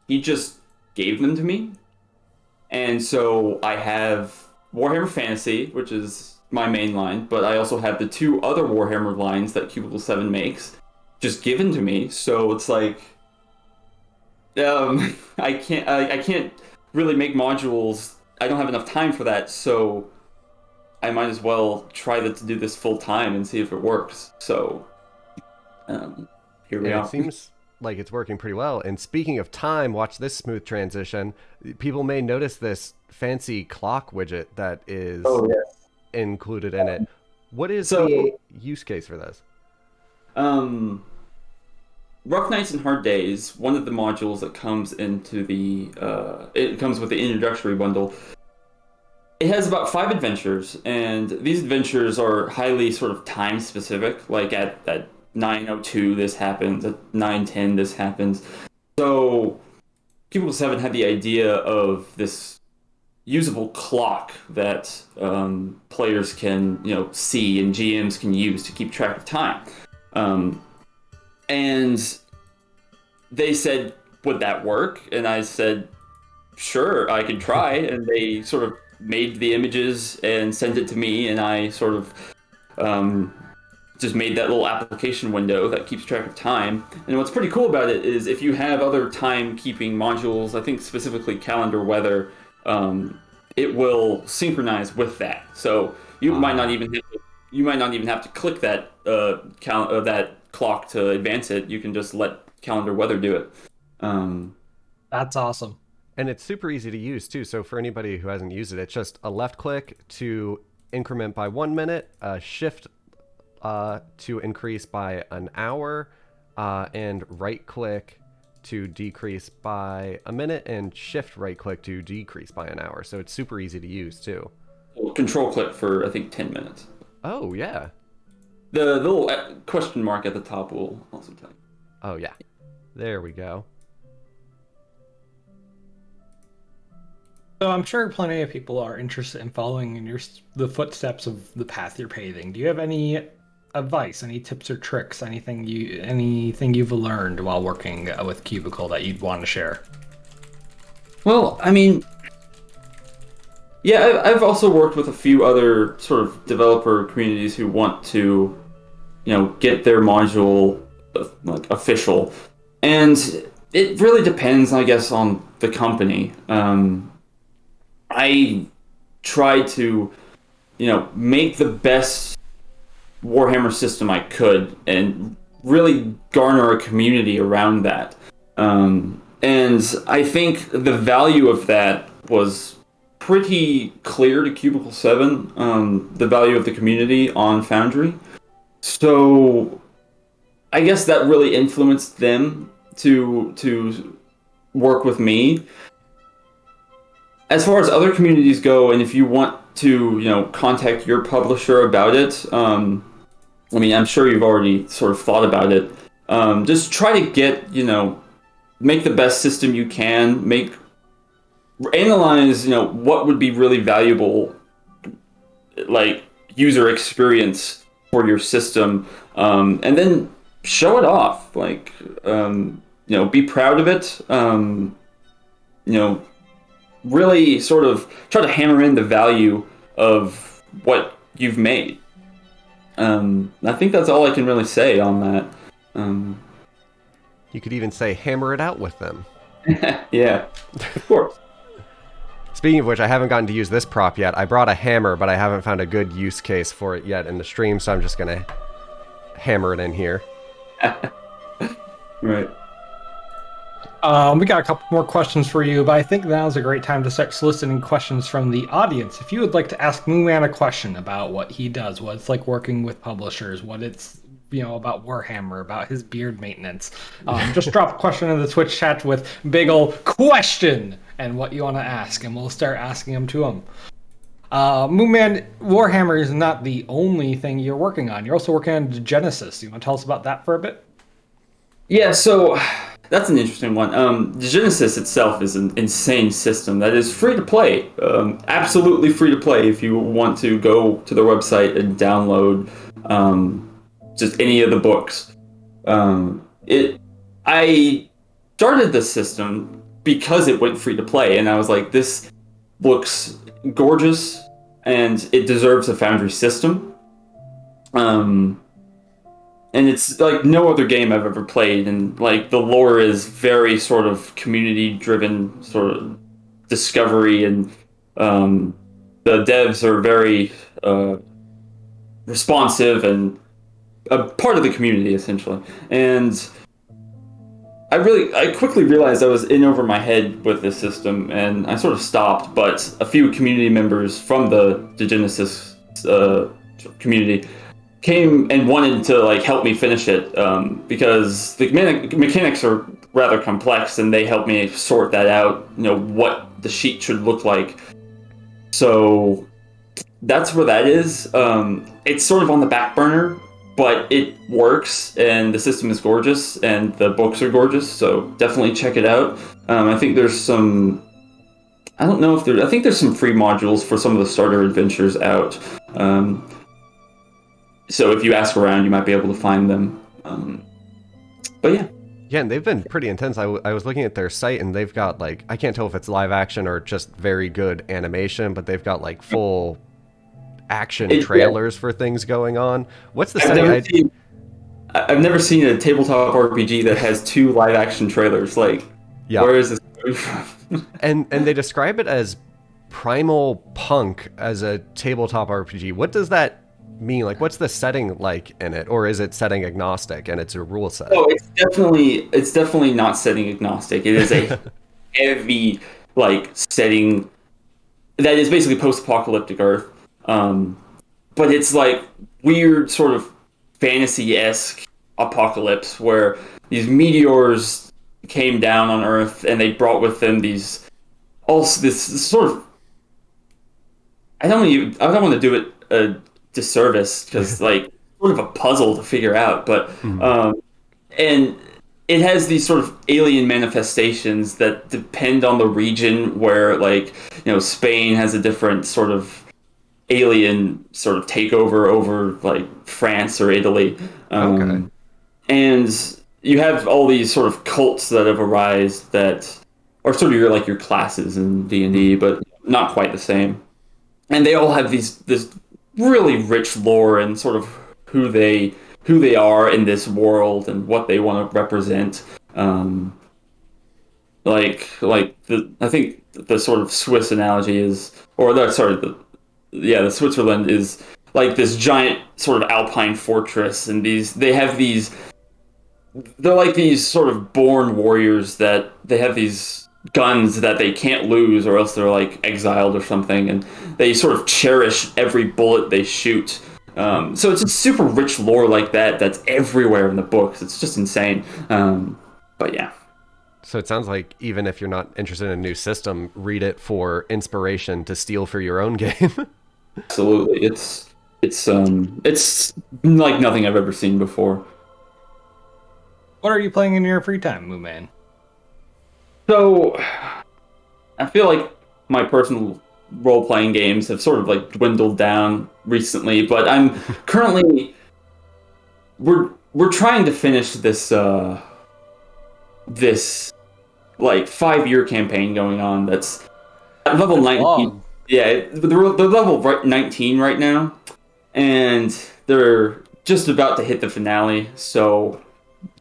he just gave them to me, and so I have Warhammer Fantasy, which is my main line, but I also have the two other Warhammer lines that Cubicle 7 makes just given to me. So it's like I can't really make modules. I don't have enough time for that, so I might as well try to do this full time and see if it works. So here we Yeah, are. it seems like it's working pretty well. And speaking of time, watch this smooth transition. People may notice this fancy clock widget that is Oh yes. included in it. What is So- the use case for this? Rough Nights and Hard Days, one of the modules that comes into it comes with the introductory bundle. It has about 5 adventures, and these adventures are highly sort of time specific. Like at 9:02 this happens, at 9:10 this happens. So People 7 had the idea of this usable clock that players can see and GMs can use to keep track of time. And they said, would that work? And I said, sure, I could try. And they sort of made the images and sent it to me, and I sort of just made that little application window that keeps track of time. And what's pretty cool about it is if you have other timekeeping modules, I think specifically calendar weather, it will synchronize with that. So you might not even have to click that that clock to advance it. You can just let calendar weather do it. That's awesome. And it's super easy to use too. So for anybody who hasn't used it, it's just a left click to increment by 1 minute, a shift to increase by an hour, and right click to decrease by a minute, and shift right click to decrease by an hour. So it's super easy to use too. Control click for I think 10 minutes. Oh yeah. The little question mark at the top will also tell you. Oh yeah. There we go. So I'm sure plenty of people are interested in following in the footsteps of the path you're paving. Do you have any advice, any tips or tricks, anything you've learned while working with Cubicle that you'd want to share? Well, I mean, yeah, I've also worked with a few other sort of developer communities who want to, get their module like official, and it really depends, I guess, on the company. I try to, make the best Warhammer system I could, and really garner a community around that. And I think the value of that was pretty clear to Cubicle 7, the value of the community on Foundry. So I guess that really influenced them to work with me. As far as other communities go, and if you want to, contact your publisher about it, I'm sure you've already sort of thought about it. Just try to get, make the best system you can, analyze, what would be really valuable, like user experience for your system, and then show it off. Like, be proud of it. Really sort of try to hammer in the value of what you've made. I think that's all I can really say on that. You could even say hammer it out with them. Yeah, of course. Speaking of which, I haven't gotten to use this prop yet. I brought a hammer, but I haven't found a good use case for it yet in the stream, so I'm just going to hammer it in here. Right. We got a couple more questions for you, but I think now's a great time to start soliciting questions from the audience. If you would like to ask MooMan a question about what he does, what it's like working with publishers, what it's about Warhammer, about his beard maintenance, just drop a question in the Twitch chat with big ol' question and what you want to ask, and we'll start asking them to him. MooMan, Warhammer is not the only thing you're working on. You're also working on Genesis. You want to tell us about that for a bit? Yeah, so that's an interesting one. The Genesis itself is an insane system that is free to play. Absolutely free to play if you want to go to their website and download just any of the books. I started the system because it went free to play, and I was like, this looks gorgeous, and it deserves a Foundry system. And it's like no other game I've ever played, and like the lore is very sort of community-driven, sort of discovery, and the devs are very responsive and a part of the community essentially. And I quickly realized I was in over my head with this system, and I sort of stopped. But a few community members from the Genesis community came and wanted to like help me finish it, because the mechanics are rather complex, and they helped me sort that out, what the sheet should look like. So that's where that is. It's sort of on the back burner, but it works, and the system is gorgeous, and the books are gorgeous, so definitely check it out. I think there's some, I don't know if there, I think there's some free modules for some of the starter adventures out. So if you ask around, you might be able to find them. But yeah. Yeah, and they've been pretty intense. I was looking at their site, and they've got, like, I can't tell if it's live action or just very good animation, but they've got, like, full action trailers for things going on. What's the setting? I've never seen a tabletop RPG that has 2 live action trailers. Like, yeah. Where is this coming from? and they describe it as primal punk as a tabletop RPG. What does that mean? Like, what's the setting like in it, or is it setting agnostic and it's a rule set? Oh, it's definitely not setting agnostic. It is a heavy like setting that is basically post-apocalyptic Earth. But it's like weird sort of fantasy-esque apocalypse where these meteors came down on Earth, and they brought with them this sort of, I don't want to do it a disservice, because like sort of a puzzle to figure out, but and it has these sort of alien manifestations that depend on the region, where like, Spain has a different sort of alien sort of takeover over like France or Italy. Okay. And you have all these sort of cults that have arisen that are sort of your classes in D&D, but not quite the same. And they all have this really rich lore and sort of who they are in this world and what they want to represent. I think the sort of Swiss analogy is, the Switzerland is like this giant sort of alpine fortress, and they're like these sort of born warriors that they have these guns that they can't lose, or else they're like exiled or something, and they sort of cherish every bullet they shoot. So it's a super rich lore like that that's everywhere in the books. It's just insane. But yeah. So it sounds like even if you're not interested in a new system, read it for inspiration to steal for your own game. Absolutely. It's like nothing I've ever seen before. What are you playing in your free time, MooMan? So I feel like my personal role-playing games have sort of like dwindled down recently, but I'm currently we're trying to finish this this like 5-year campaign going on that's at level 19. Long. Yeah, they're level 19 right now, and they're just about to hit the finale. So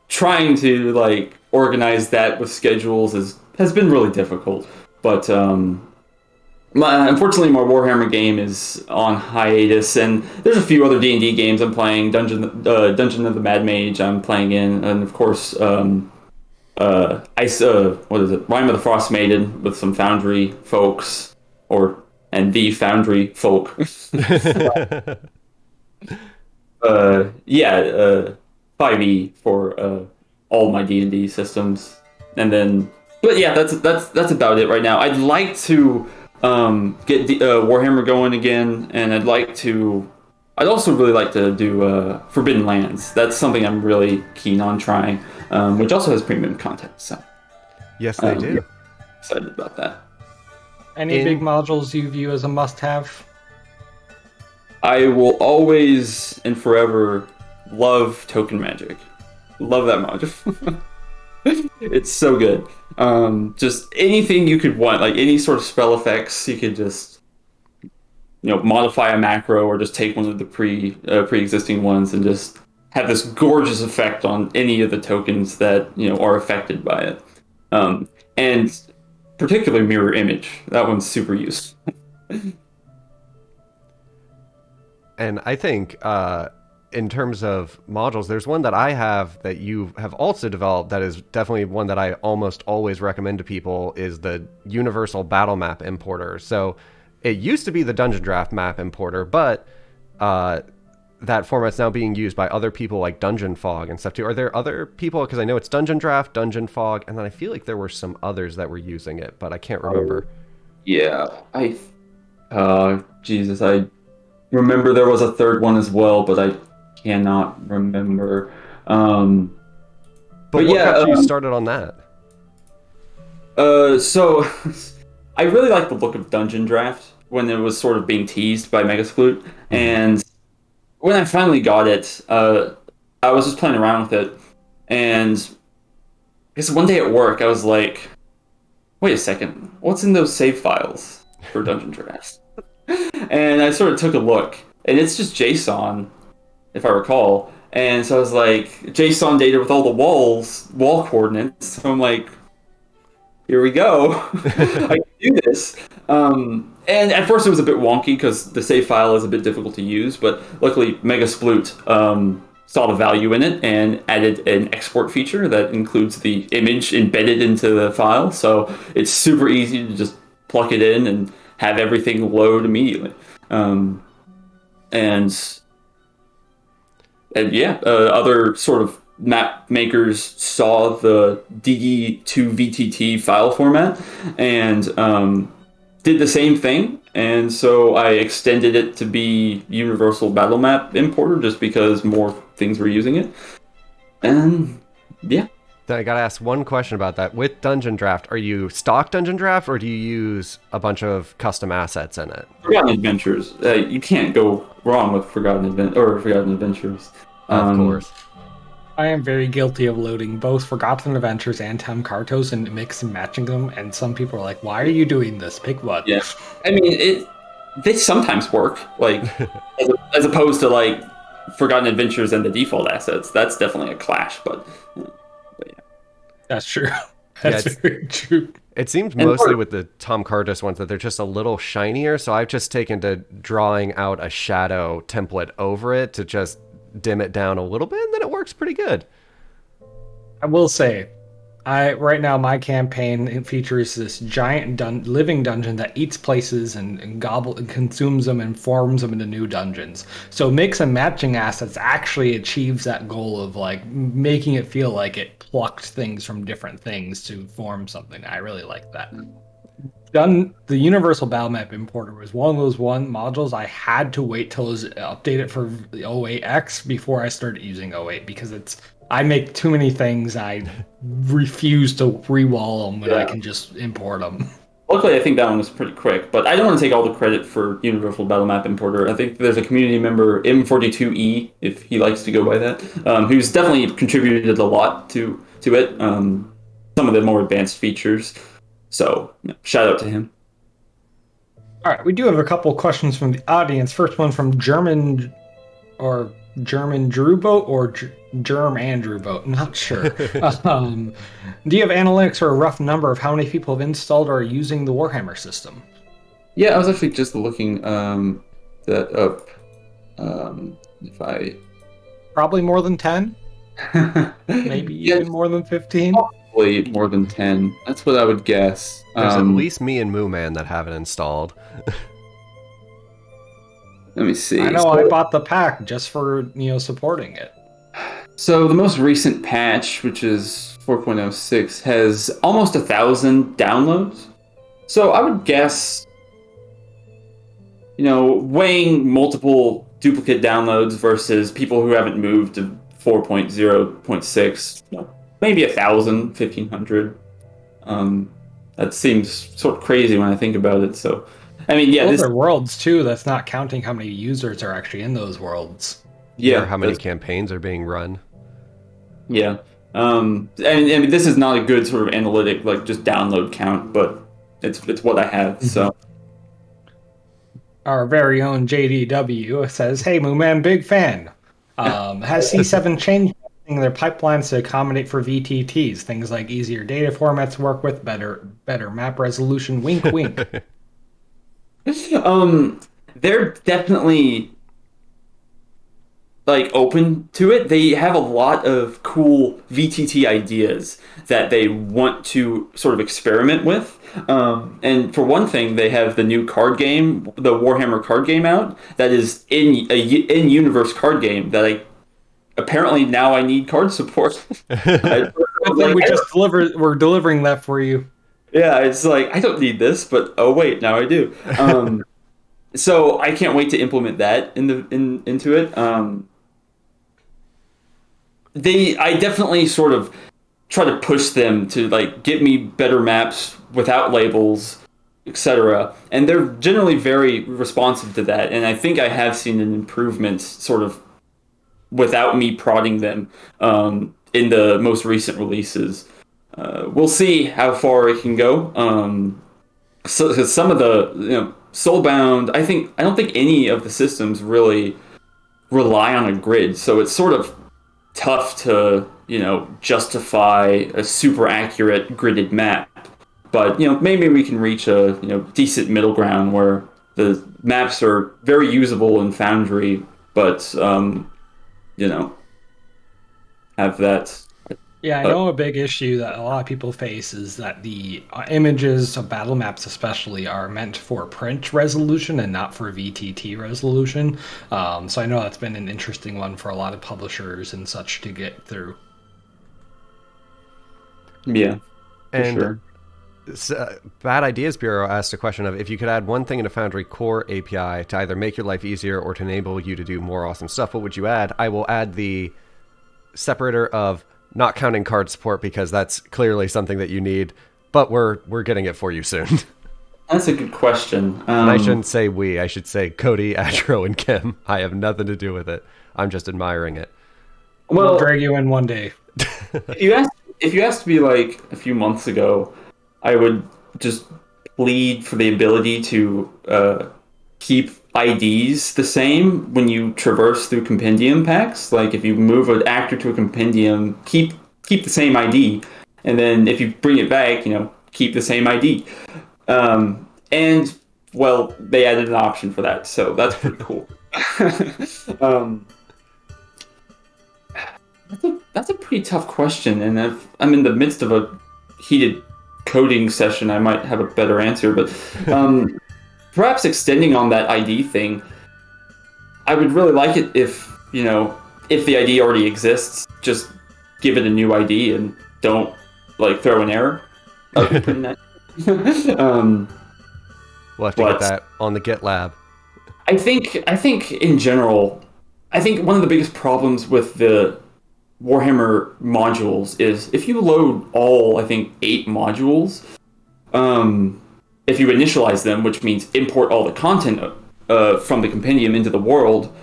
trying to like organize that with schedules has been really difficult. But unfortunately, my Warhammer game is on hiatus, and there's a few other D&D games I'm playing. Dungeon of the Mad Mage I'm playing in, and of course, what is it? Rime of the Frost Maiden with some Foundry folks, the Foundry folk. 5e for all my D&D systems, and then, but yeah, that's about it right now. I'd like to get the Warhammer going again, and I'd also really like to do Forbidden Lands. That's something I'm really keen on trying, which also has premium content. So Yes, they do. excited about that. Any big modules you view as a must-have? I will always and forever love token magic. Love that module. It's so good. Just anything you could want, like any sort of spell effects, you could just modify a macro or just take one of the pre-existing ones and just have this gorgeous effect on any of the tokens that are affected by it. And particularly mirror image. That one's super useful. And I think in terms of modules, there's one that I have that you have also developed that is definitely one that I almost always recommend to people, is the Universal Battle Map Importer. So it used to be the Dungeon Draft Map Importer, but that format's now being used by other people like Dungeon Fog and stuff too. Are there other people? Because I know it's Dungeon Draft, Dungeon Fog, and then I feel like there were some others that were using it, but I can't remember. Yeah, Jesus, I remember there was a third one as well, but I cannot remember. But what got you started on that? So I really like the look of Dungeon Draft when it was sort of being teased by Megasplute, and when I finally got it, I was just playing around with it, and I guess one day at work I was like, wait a second, what's in those save files for Dungeon Draft? And I sort of took a look, and it's just JSON, if I recall. And so I was like, JSON data with all the wall coordinates. So I'm like, here we go. I can do this. And at first it was a bit wonky because the save file is a bit difficult to use, but luckily Megasplute saw the value in it and added an export feature that includes the image embedded into the file. So it's super easy to just plug it in and have everything load immediately. And other sort of map makers saw the DD2VTT file format and did the same thing. And so I extended it to be Universal Battle Map Importer just because more things were using it. And yeah. I gotta ask one question about that. With Dungeon Draft, are you stock Dungeon Draft, or do you use a bunch of custom assets in it? Forgotten Adventures. You can't go wrong with Forgotten Adventures. Of course. I am very guilty of loading both Forgotten Adventures and Tom Kartos and mix and matching them, and some people are like, why are you doing this? Pick one. Yeah. I mean, they sometimes work, like, as opposed to, like, Forgotten Adventures and the default assets. That's definitely a clash, but yeah. That's true. That's very true. It seems mostly with the Tom Kartos ones that they're just a little shinier, so I've just taken to drawing out a shadow template over it to just dim it down a little bit, and then it works pretty good. I will say, Right now my campaign it features this giant living dungeon that eats places and and consumes them and forms them into new dungeons. So mix and matching assets actually achieves that goal of like making it feel like it plucked things from different things to form something. I really like that. Done the Universal Battle Map Importer was one of those modules I had to wait till it was updated for the 08X before I started using 08 because I make too many things. I refuse to rewall them when I Yeah. can just import them. Luckily, I think that one was pretty quick, but I don't want to take all the credit for Universal Battle Map Importer. I think there's a community member, M42E, if he likes to go by that, who's definitely contributed a lot to it. Some of the more advanced features. So, shout out to him. All right, we do have a couple questions from the audience. First one from German Drew Boat or Germ Andrew Boat. Not sure. Do you have analytics or a rough number of how many people have installed or are using the Warhammer system? Yeah, I was actually just looking that up. If I Probably more than 10, maybe even more than 15. probably more than 10. That's what I would guess. There's at least me and MooMan that have it installed. Let me see. I know I bought the pack just for supporting it. So the most recent patch, which is 4.06, has almost 1,000 downloads. So I would guess, weighing multiple duplicate downloads versus people who haven't moved to 4.0.6, maybe 1,000, 1,500. That seems sort of crazy when I think about it. So, I mean, yeah, those are worlds too. That's not counting how many users are actually in those worlds. Yeah, or how many campaigns are being run. Yeah. And this is not a good sort of analytic, like just download count, but it's what I have. So our very own JDW says, "Hey, MooMan, big fan. Has C7 changed their pipelines to accommodate for VTTs? Things like easier data formats to work with, better map resolution. Wink, wink." They're definitely like open to it. They have a lot of cool VTT ideas that they want to sort of experiment with. And for one thing, they have the new card game, the Warhammer card game out that is in-universe card game that apparently now I need card support. We're delivering that for you. Yeah, it's like I don't need this, but oh wait, now I do. So I can't wait to implement that into it. I definitely sort of try to push them to like get me better maps without labels, etc. And they're generally very responsive to that. And I think I have seen an improvement sort of without me prodding them in the most recent releases. We'll see how far it can go. So some of the Soulbound, I don't think any of the systems really rely on a grid, so it's sort of tough to justify a super accurate gridded map. But maybe we can reach a decent middle ground where the maps are very usable in Foundry, but have that. Yeah, I know a big issue that a lot of people face is that the images of battle maps especially are meant for print resolution and not for VTT resolution. So I know that's been an interesting one for a lot of publishers and such to get through. Yeah, and sure. Bad Ideas Bureau asked a question of if you could add one thing in a Foundry core API to either make your life easier or to enable you to do more awesome stuff, what would you add? I will add the separator of not counting card support because that's clearly something that you need, but we're getting it for you soon. That's a good question. And I shouldn't say we. I should say Cody, Atro, and Kim. I have nothing to do with it. I'm just admiring it. Well, we'll drag you in one day. If you asked me like a few months ago, I would just plead for the ability to keep IDs the same when you traverse through compendium packs. Like if you move an actor to a compendium, keep the same ID, and then if you bring it back, keep the same ID. And well, they added an option for that, so that's pretty cool. That's a pretty tough question, and if I'm in the midst of a heated coding session, I might have a better answer. But perhaps extending on that ID thing, I would really like it if if the ID already exists, just give it a new ID and don't like throw an error. That would be pretty nice. We'll have to get that on the GitLab. I think in general, I think one of the biggest problems with the Warhammer modules is if you load all, I think, 8 modules, if you initialize them, which means import all the content from the compendium into the world,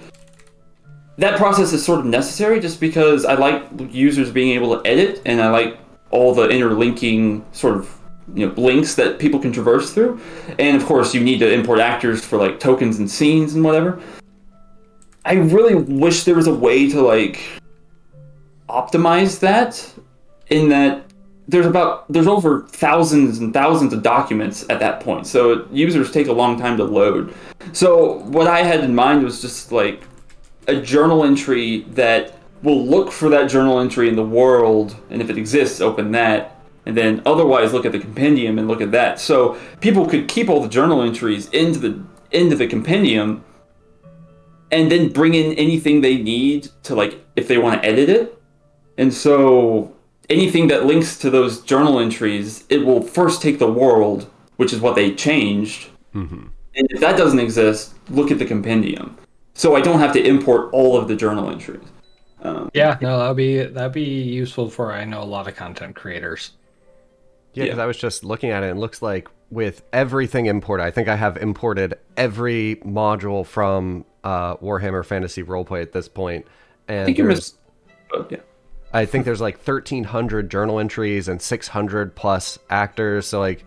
that process is sort of necessary just because I like users being able to edit, and I like all the interlinking sort of links that people can traverse through. And of course, you need to import actors for like tokens and scenes and whatever. I really wish there was a way to like optimize that, in that there's over thousands and thousands of documents at that point, so users take a long time to load. So what I had in mind was just like a journal entry that will look for that journal entry in the world, and if it exists, open that, and then otherwise look at the compendium and look at that. So people could keep all the journal entries into the compendium, and then bring in anything they need to, like, if they want to edit it. And so anything that links to those journal entries, it will first take the world, which is what they changed. Mm-hmm. And if that doesn't exist, look at the compendium. So I don't have to import all of the journal entries. That'd be useful for, I know, a lot of content creators. Yeah, because I was just looking at it, and it looks like with everything imported, I think I have imported every module from Warhammer Fantasy Roleplay at this point. And I think you missed. Yeah. I think there's like 1,300 journal entries and 600 plus actors. So like,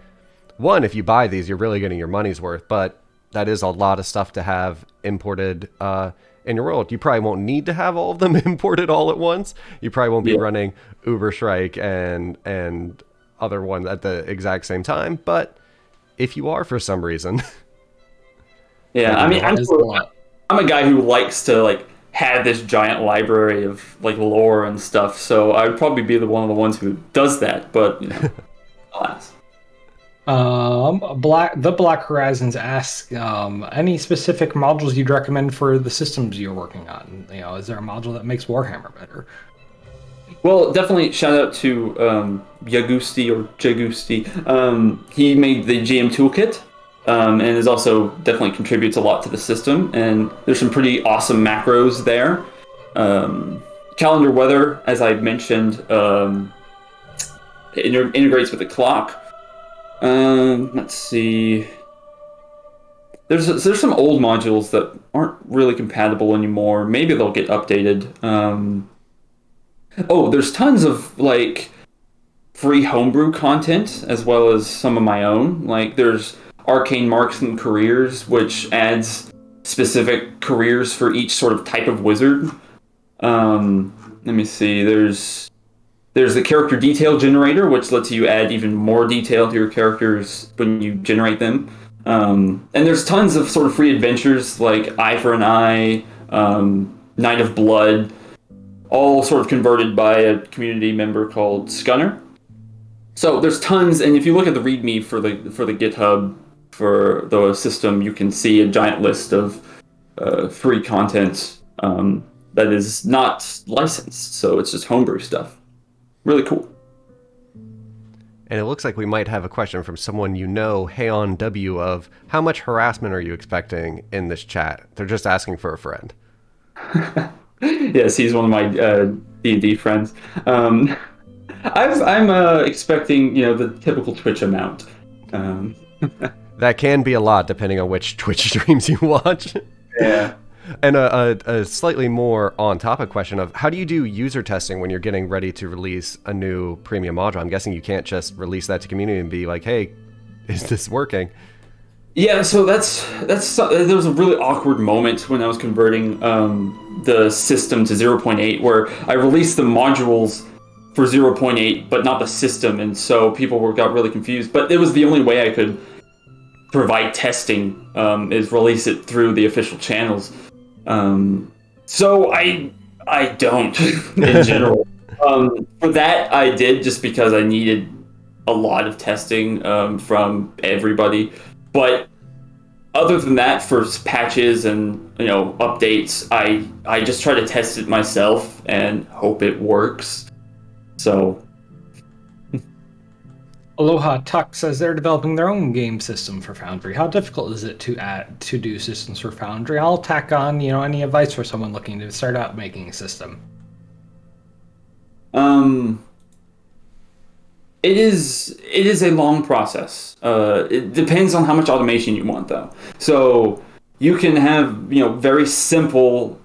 one, if you buy these, you're really getting your money's worth. But that is a lot of stuff to have imported in your world. You probably won't need to have all of them imported all at once. You probably won't be running Uberstrike and other ones at the exact same time. But if you are for some reason, I mean, I'm a guy who likes to like have this giant library of like lore and stuff. So I'd probably be one of the ones who does that. But alas. The Black Horizons asks, any specific modules you'd recommend for the systems you're working on? Is there a module that makes Warhammer better? Well, definitely shout out to Yagusti or Jagusti. He made the GM toolkit, and is also definitely contributes a lot to the system. And there's some pretty awesome macros there. Calendar weather, as I mentioned, integrates with the clock. Let's see. There's some old modules that aren't really compatible anymore. Maybe they'll get updated. There's tons of like free homebrew content as well as some of my own. Like there's Arcane Marks and Careers, which adds specific careers for each sort of type of wizard. Let me see. There's the character detail generator, which lets you add even more detail to your characters when you generate them. And there's tons of sort of free adventures like Eye for an Eye, Night of Blood, all sort of converted by a community member called Scunner. So there's tons, and if you look at the README for the GitHub for the system, you can see a giant list of free content that is not licensed, so it's just homebrew stuff. Really cool. And it looks like we might have a question from someone Heon W, of how much harassment are you expecting in this chat? They're just asking for a friend. Yes, he's one of my D&D friends. I'm expecting, the typical Twitch amount. That can be a lot depending on which Twitch streams you watch. Yeah. And a slightly more on-topic question of how do you do user testing when you're getting ready to release a new premium module? I'm guessing you can't just release that to community and be like, hey, is this working? Yeah, so there was a really awkward moment when I was converting the system to 0.8 where I released the modules for 0.8 but not the system, and so people got really confused. But it was the only way I could provide testing, is release it through the official channels. So I I don't in general. For that, I did just because I needed a lot of testing from everybody. But other than that, for patches and updates, I just try to test it myself and hope it works. So. Aloha Tuck says they're developing their own game system for Foundry. How difficult is it to do systems for Foundry? I'll tack on, any advice for someone looking to start out making a system. It is a long process. It depends on how much automation you want, though. So you can have very simple,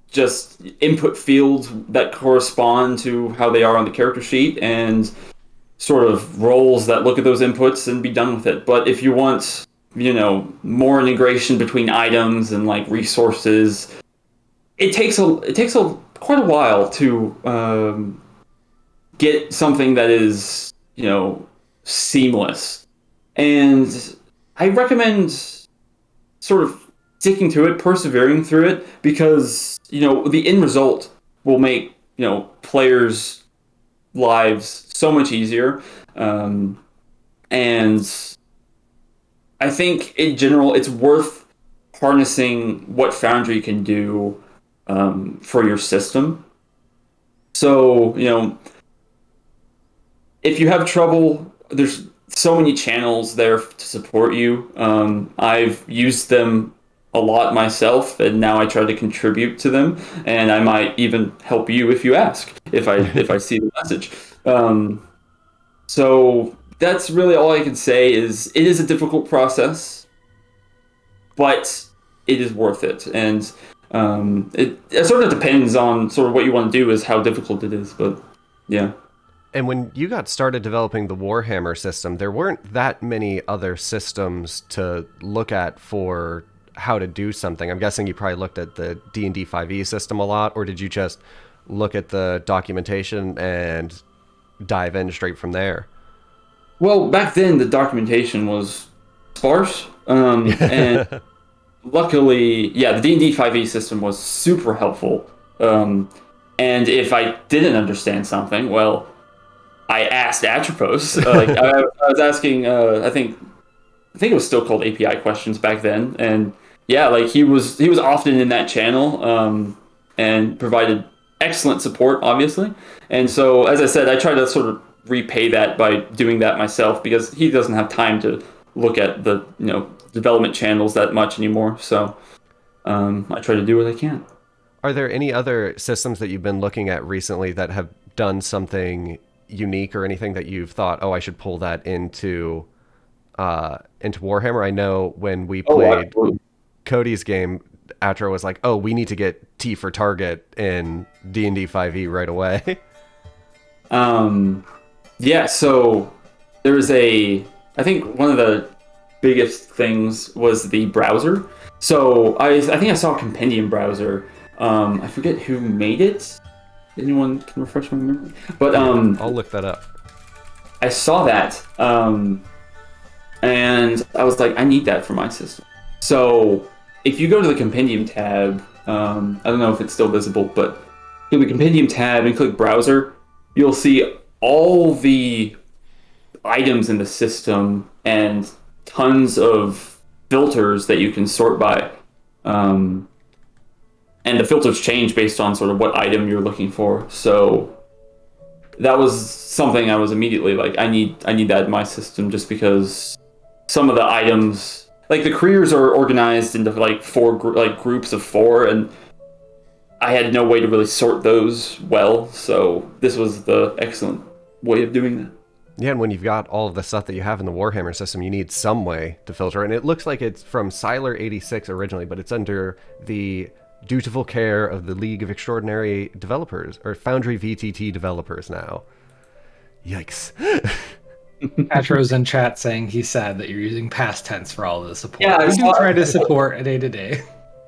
just input fields that correspond to how they are on the character sheet, and sort of roles that look at those inputs and be done with it. But if you want, more integration between items and like resources, it takes quite a while to get something that is, seamless. And I recommend sort of sticking to it, persevering through it, because, the end result will make, players' lives so much easier. And I think in general, it's worth harnessing what Foundry can do for your system. So, if you have trouble, there's so many channels there to support you. I've used them a lot myself, and now I try to contribute to them, and I might even help you if you ask, if I see the message. So that's really all I can say. Is it is a difficult process, but it is worth it, and it sort of depends on sort of what you want to do, is how difficult it is, but yeah. And when you got started developing the Warhammer system, there weren't that many other systems to look at for how to do something. I'm guessing you probably looked at the D&D 5e system a lot, or did you just look at the documentation and dive in straight from there? Well, back then the documentation was sparse, and luckily, the D&D 5e system was super helpful. And if I didn't understand something, well, I asked Atropos. I was asking. I think it was still called API questions back then, and he was often in that channel, and provided excellent support, obviously. And so, as I said, I try to sort of repay that by doing that myself, because he doesn't have time to look at the development channels that much anymore. So I try to do what I can. Are there any other systems that you've been looking at recently that have done something unique, or anything that you've thought, oh, I should pull that into Warhammer? I know when we played Cody's game, Atro was like, oh, we need to get T for target in D&D 5e right away. So there was I think one of the biggest things was the browser. So I think I saw Compendium Browser. I forget who made it. Anyone can refresh my memory? But I'll look that up. I saw that, and I was like, I need that for my system. So if you go to the Compendium tab, I don't know if it's still visible, but go to the Compendium tab and click Browser, you'll see all the items in the system and tons of filters that you can sort by. And the filters change based on sort of what item you're looking for. So that was something I was immediately like, I need that in my system, just because some of the items, like the careers, are organized into like groups of 4, and I had no way to really sort those well. So this was the excellent way of doing that. Yeah, and when you've got all of the stuff that you have in the Warhammer system, you need some way to filter. And it looks like it's from Siler 86 originally, but it's under the dutiful care of the League of Extraordinary Developers, or Foundry VTT developers now. Yikes. Atro's in chat saying he's sad that you're using past tense for all of the support. Yeah, we do try to support day to day.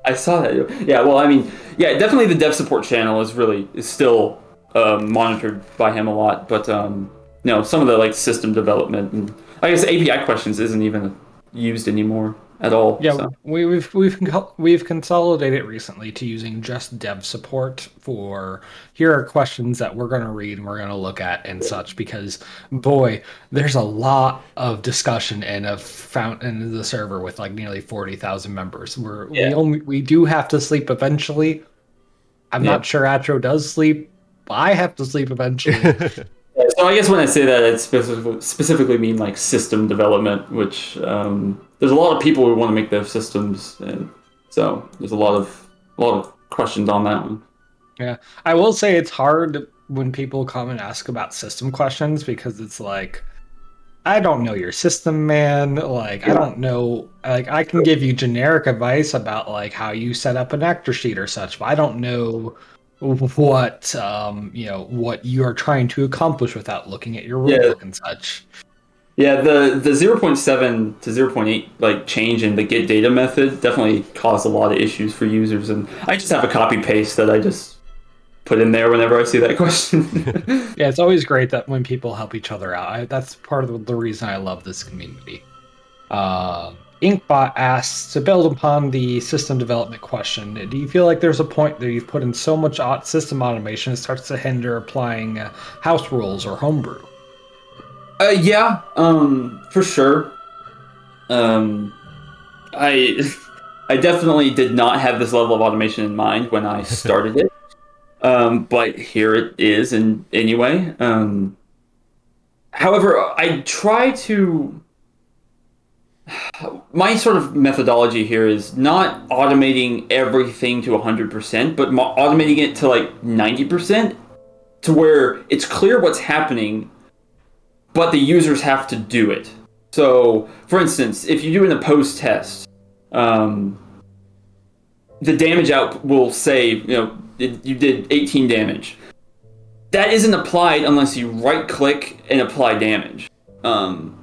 I saw that. Yeah, well, I mean, definitely the dev support channel is still monitored by him a lot, but some of the like system development and I guess API questions isn't even used anymore. at all. Yeah, So we've consolidated recently to using just dev support for here are questions that we're going to read and we're going to look at and such because boy, there's a lot of discussion in a found in the server with like nearly 40,000 members. yeah, We do have to sleep eventually. I'm yeah. not sure Atro does sleep. I have to sleep eventually. Yeah, so I guess when I say that, I specifically mean like system development, which there's a lot of people who want to make their systems, and so there's a lot of questions on that one. Yeah, I will say it's hard when people come and ask about system questions because it's like, I don't know your system, man. Like, I Yeah. don't know. Like, I can give you generic advice about like how you set up an actor sheet or such, but I don't know what you are trying to accomplish without looking at your Yeah, rulebook and such. yeah. The 0.7 to 0.8 like change in the get data method definitely caused a lot of issues for users, and I just have a copy paste that I just put in there whenever I see that question. Yeah, it's always great that when people help each other out. That's part of the reason I love this community. Inkbot asks to build upon the system development question. Do you feel like there's a point that you've put in so much system automation it starts to hinder applying house rules or homebrew? Yeah, for sure. Um, I I definitely did not have this level of automation in mind when I started it. But here it is, and anyway. However, I try to. My sort of methodology here is not automating everything to 100%, but automating it to like 90% to where it's clear what's happening, but the users have to do it. So, for instance, if you do an opposed test, the damage out will say, you did 18 damage. That isn't applied unless you right click and apply damage.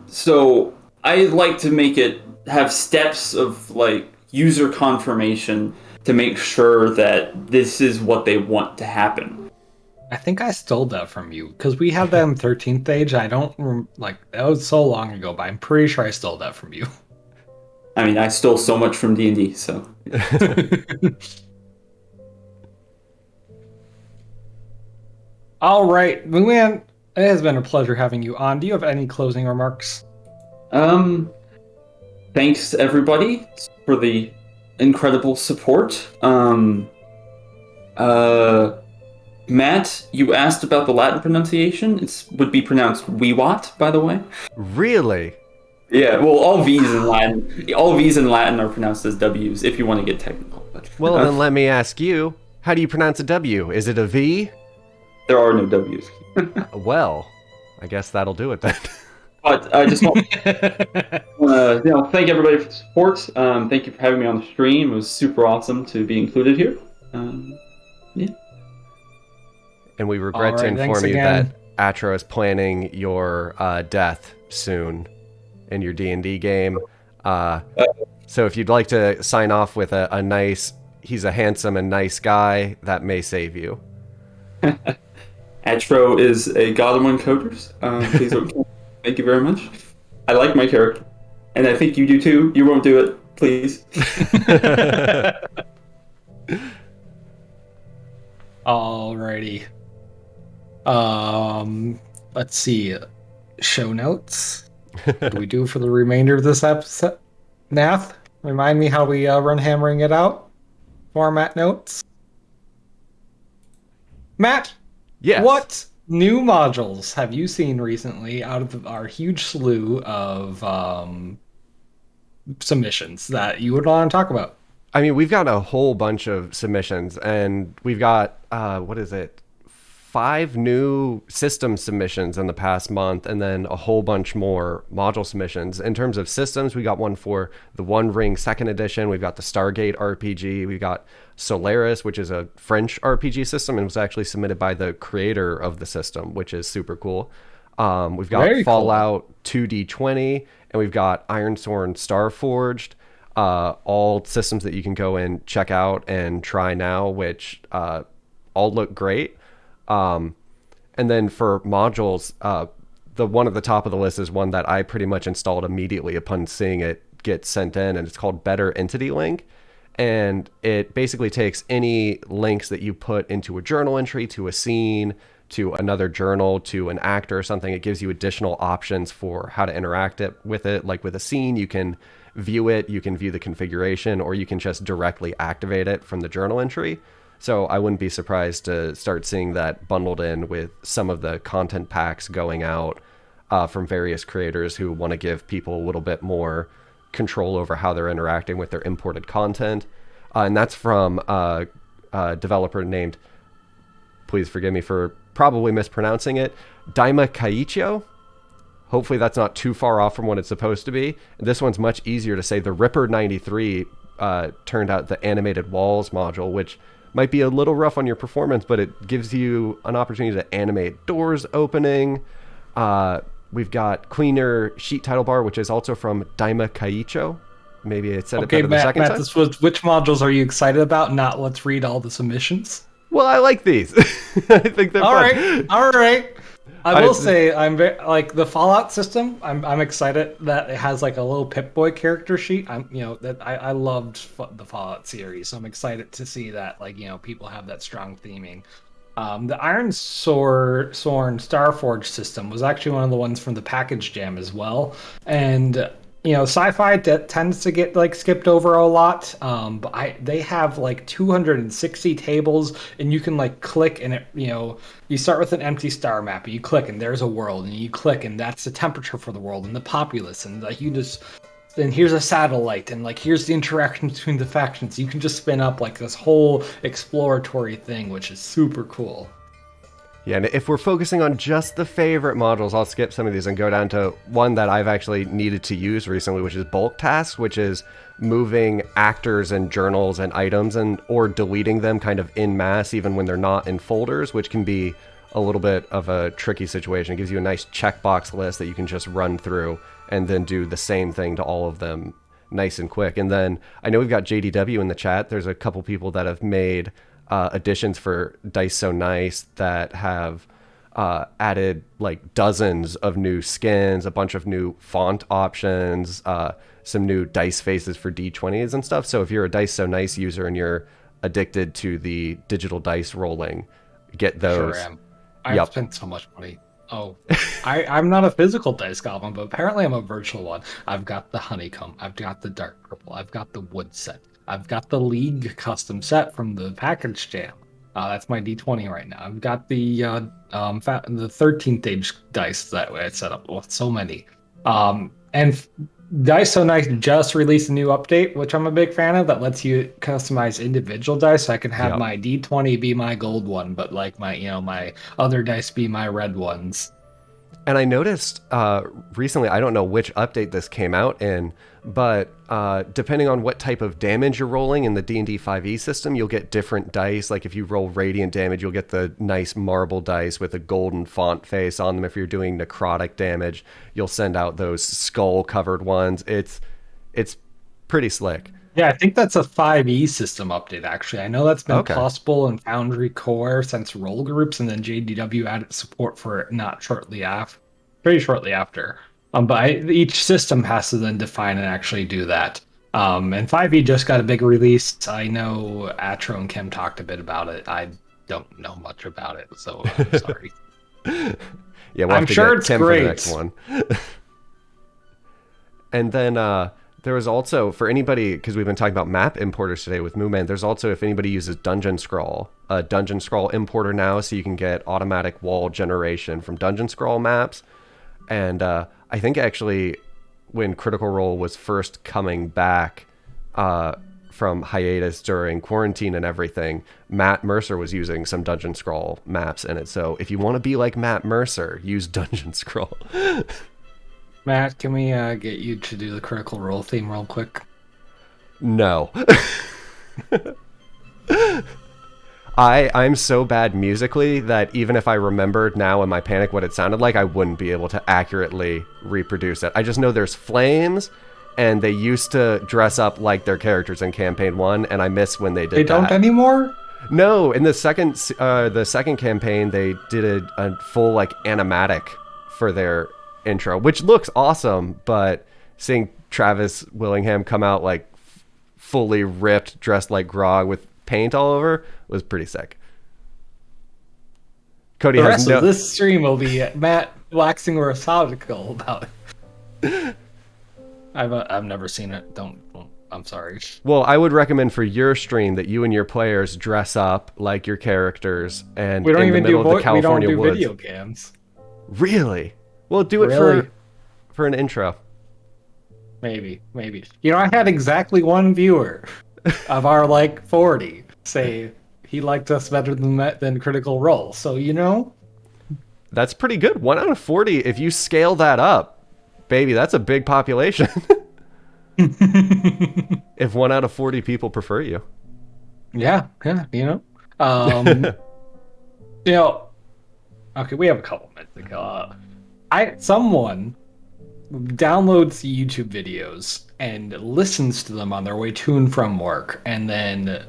So I like to make it have steps of like user confirmation to make sure that this is what they want to happen. I think I stole that from you because we have that in 13th age. I don't like that was so long ago, but I'm pretty sure I stole that from you. I mean, I stole so much from D&D, so. All right, MooMan, it has been a pleasure having you on. Do you have any closing remarks? Um, Thanks everybody for the incredible support. Matt, you asked about the Latin pronunciation. It would be pronounced Wiwat, by the way. Really? Yeah, well, all V's in Latin are pronounced as W's if you want to get technical. But, Well, then let me ask you, how do you pronounce a W? Is it a V? there are no W's. Well, I guess that'll do it then. But I just want to thank everybody for the support. Thank you for having me on the stream. It was super awesome to be included here. Yeah. And we regret to All right, thanks inform you again. that Atro is planning your death soon in your D&D game. So if you'd like to sign off with a nice, he's a handsome and nice guy, that may save you. Atro is a god among coders. Please don't kill me. Thank you very much. I like my character. And I think you do too. You won't do it, please. Alrighty. Let's see. Show notes. What do we do for the remainder of this episode? Nath, remind me how we run hammering it out. Format notes. Matt, Yes. what new modules have you seen recently out of our huge slew of submissions that you would want to talk about? I mean, we've got a whole bunch of submissions, and we've got, 5 new system submissions in the past month, and then a whole bunch more module submissions. In terms of systems, we got one for the One Ring 2nd Edition. We've got the Stargate RPG. We've got Solaris, which is a French RPG system, and was actually submitted by the creator of the system, which is super cool. We've got Very cool. Fallout 2D20, and we've got Ironsworn Starforged. All systems that you can go and check out and try now, which all look great. And then for modules, the one at the top of the list is one that I pretty much installed immediately upon seeing it gets sent in, and it's called Better Entity Link. And it basically takes any links that you put into a journal entry, to a scene, to another journal, to an actor or something. It gives you additional options for how to interact with it. Like with a scene, you can view it, you can view the configuration, or you can just directly activate it from the journal entry. So I wouldn't be surprised to start seeing that bundled in with some of the content packs going out from various creators who want to give people a little bit more control over how they're interacting with their imported content. And that's from a developer named, please forgive me for probably mispronouncing it, Daima Kaiichio. Hopefully that's not too far off from what it's supposed to be. This one's much easier to say. The Ripper 93 turned out the animated walls module, which might be a little rough on your performance, but it gives you an opportunity to animate doors opening. We've got Cleaner Sheet Title Bar, which is also from Daima Kaiichio. Maybe it said it better the second time. This was, which modules are you excited about? Not let's read all the submissions. Well, I like these. I think they're fun. All right. I will say I'm very, like the Fallout system. I'm excited that it has like a little Pip-Boy character sheet. I loved the Fallout series, so I'm excited to see that people have that strong theming. The Iron Sorn Starforge system was actually one of the ones from the package jam as well, and sci-fi tends to get skipped over a lot, but they have 260 tables, and you can click, and it you start with an empty star map, and you click, and there's a world, and you click, and that's the temperature for the world and the populace, and then here's a satellite, and here's the interaction between the factions. You can just spin up this whole exploratory thing, which is super cool. Yeah, and if we're focusing on just the favorite modules, I'll skip some of these and go down to one that I've actually needed to use recently, which is bulk tasks, which is moving actors and journals and items or deleting them kind of en masse, even when they're not in folders, which can be a little bit of a tricky situation. It gives you a nice checkbox list that you can just run through and then do the same thing to all of them nice and quick. And then I know we've got JDW in the chat. There's a couple people that have made additions for Dice So Nice that have added dozens of new skins, a bunch of new font options, some new dice faces for D20s and stuff. So if you're a Dice So Nice user and you're addicted to the digital dice rolling, get those. Sure am. I've spent so much money. Oh, I'm not a physical dice goblin, but apparently I'm a virtual one. I've got the honeycomb. I've got the dark purple. I've got the wood set. I've got the League custom set from the package jam. That's my D20 right now. I've got the 13th age dice that way I set up with so many. And Dice So Nice just released a new update, which I'm a big fan of, that lets you customize individual dice. So I can have my D20 be my gold one, but my other dice be my red ones. And I noticed recently, I don't know which update this came out in, but depending on what type of damage you're rolling in the D&D 5e system, you'll get different dice. Like if you roll radiant damage, you'll get the nice marble dice with a golden font face on them. If you're doing necrotic damage, you'll send out those skull-covered ones. It's pretty slick. Yeah, I think that's a 5e system update, actually. I know that's been possible in Foundry Core since Roll Groups, and then JDW added support for it pretty shortly after. But each system has to then define and actually do that. And 5e just got a big release. I know Atro and Kim talked a bit about it. I don't know much about it, so I'm sorry. Yeah, we'll have to get Kim for the next one. And then there was also, for anybody, because we've been talking about map importers today with MooMan, there's also, if anybody uses Dungeon Scroll, a Dungeon Scroll importer now, so you can get automatic wall generation from Dungeon Scroll maps. And I think actually when Critical Role was first coming back from hiatus during quarantine and everything, Matt Mercer was using some Dungeon Scroll maps in it. So if you want to be like Matt Mercer, use Dungeon Scroll. Matt, can we get you to do the Critical Role theme real quick? No. I'm so bad musically that even if I remembered now in my panic what it sounded like, I wouldn't be able to accurately reproduce it. I just know there's flames, and they used to dress up like their characters in Campaign 1, and I miss when they did that. They don't anymore? No, in the second campaign, they did a full animatic for their intro, which looks awesome, but seeing Travis Willingham come out like fully ripped, dressed like Grog with paint all over was pretty sick. Cody The has rest no. of this stream will be Matt waxing rhetorical about it. I've never seen it. Don't. I'm sorry. Well, I would recommend for your stream that you and your players dress up like your characters and We don't in even the middle do of the California we don't do woods. video cams. Really? Well, do it Really? for an intro. Maybe. You know, I had exactly one viewer of our like 40 say he liked us better than Critical Role. So you know, That's pretty good. 1 out of 40. If you scale that up, baby, that's a big population. If 1 out of 40 people prefer you. yeah, you know, you know. Okay, we have a couple minutes to go. Someone downloads YouTube videos and listens to them on their way to and from work, and then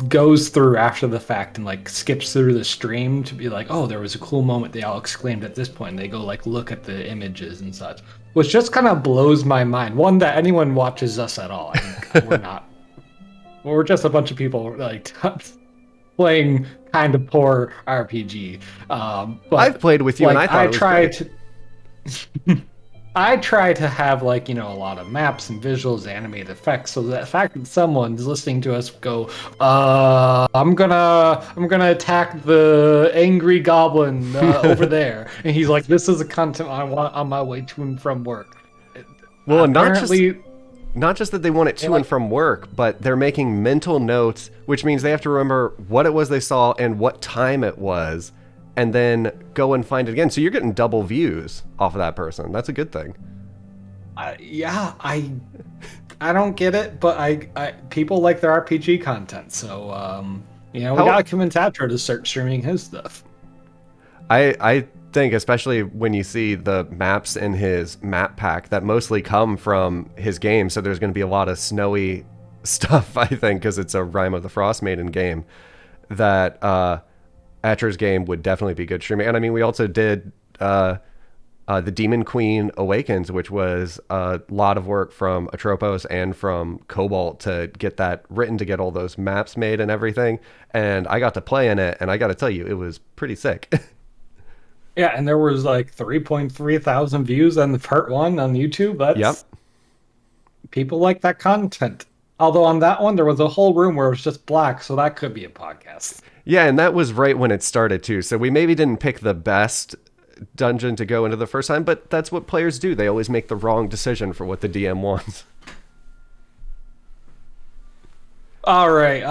goes through after the fact and like skips through the stream to be like, oh, there was a cool moment they all exclaimed at this point, and they go like look at the images and such, which just kind of blows my mind. One, that anyone watches us at all. I mean, we're just a bunch of people like playing kind of poor RPG. But I've played with you, like, and I thought it was great. I try to have like, you know, a lot of maps and visuals, animated effects, so the fact that someone's listening to us go, I'm gonna attack the angry goblin over there, and he's like, this is the content I want on my way to and from work. Well, and Apparently, not just that they want it to and from work, but they're making mental notes, which means they have to remember what it was they saw and what time it was, and then go and find it again. So you're getting double views off of that person. That's a good thing. yeah, I don't get it, but I people like their RPG content, so you know, we gotta convince Atro to start streaming his stuff. I think, especially when you see the maps in his map pack that mostly come from his game, so there's going to be a lot of snowy stuff, I think, because it's a Rime of the Frost Maiden game, that Atro's game would definitely be good streaming. And I mean, we also did the Demon Queen Awakens, which was a lot of work from Atropos and from Cobalt to get that written, to get all those maps made and everything. And I got to play in it, and I got to tell you, it was pretty sick. Yeah, and there was like 3.3 thousand views on the part 1 on YouTube. That's Yep. People like that content. Although on that one, there was a whole room where it was just black, so that could be a podcast. Yeah, and that was right when it started too. So we maybe didn't pick the best dungeon to go into the first time, but that's what players do. They always make the wrong decision for what the DM wants. All right,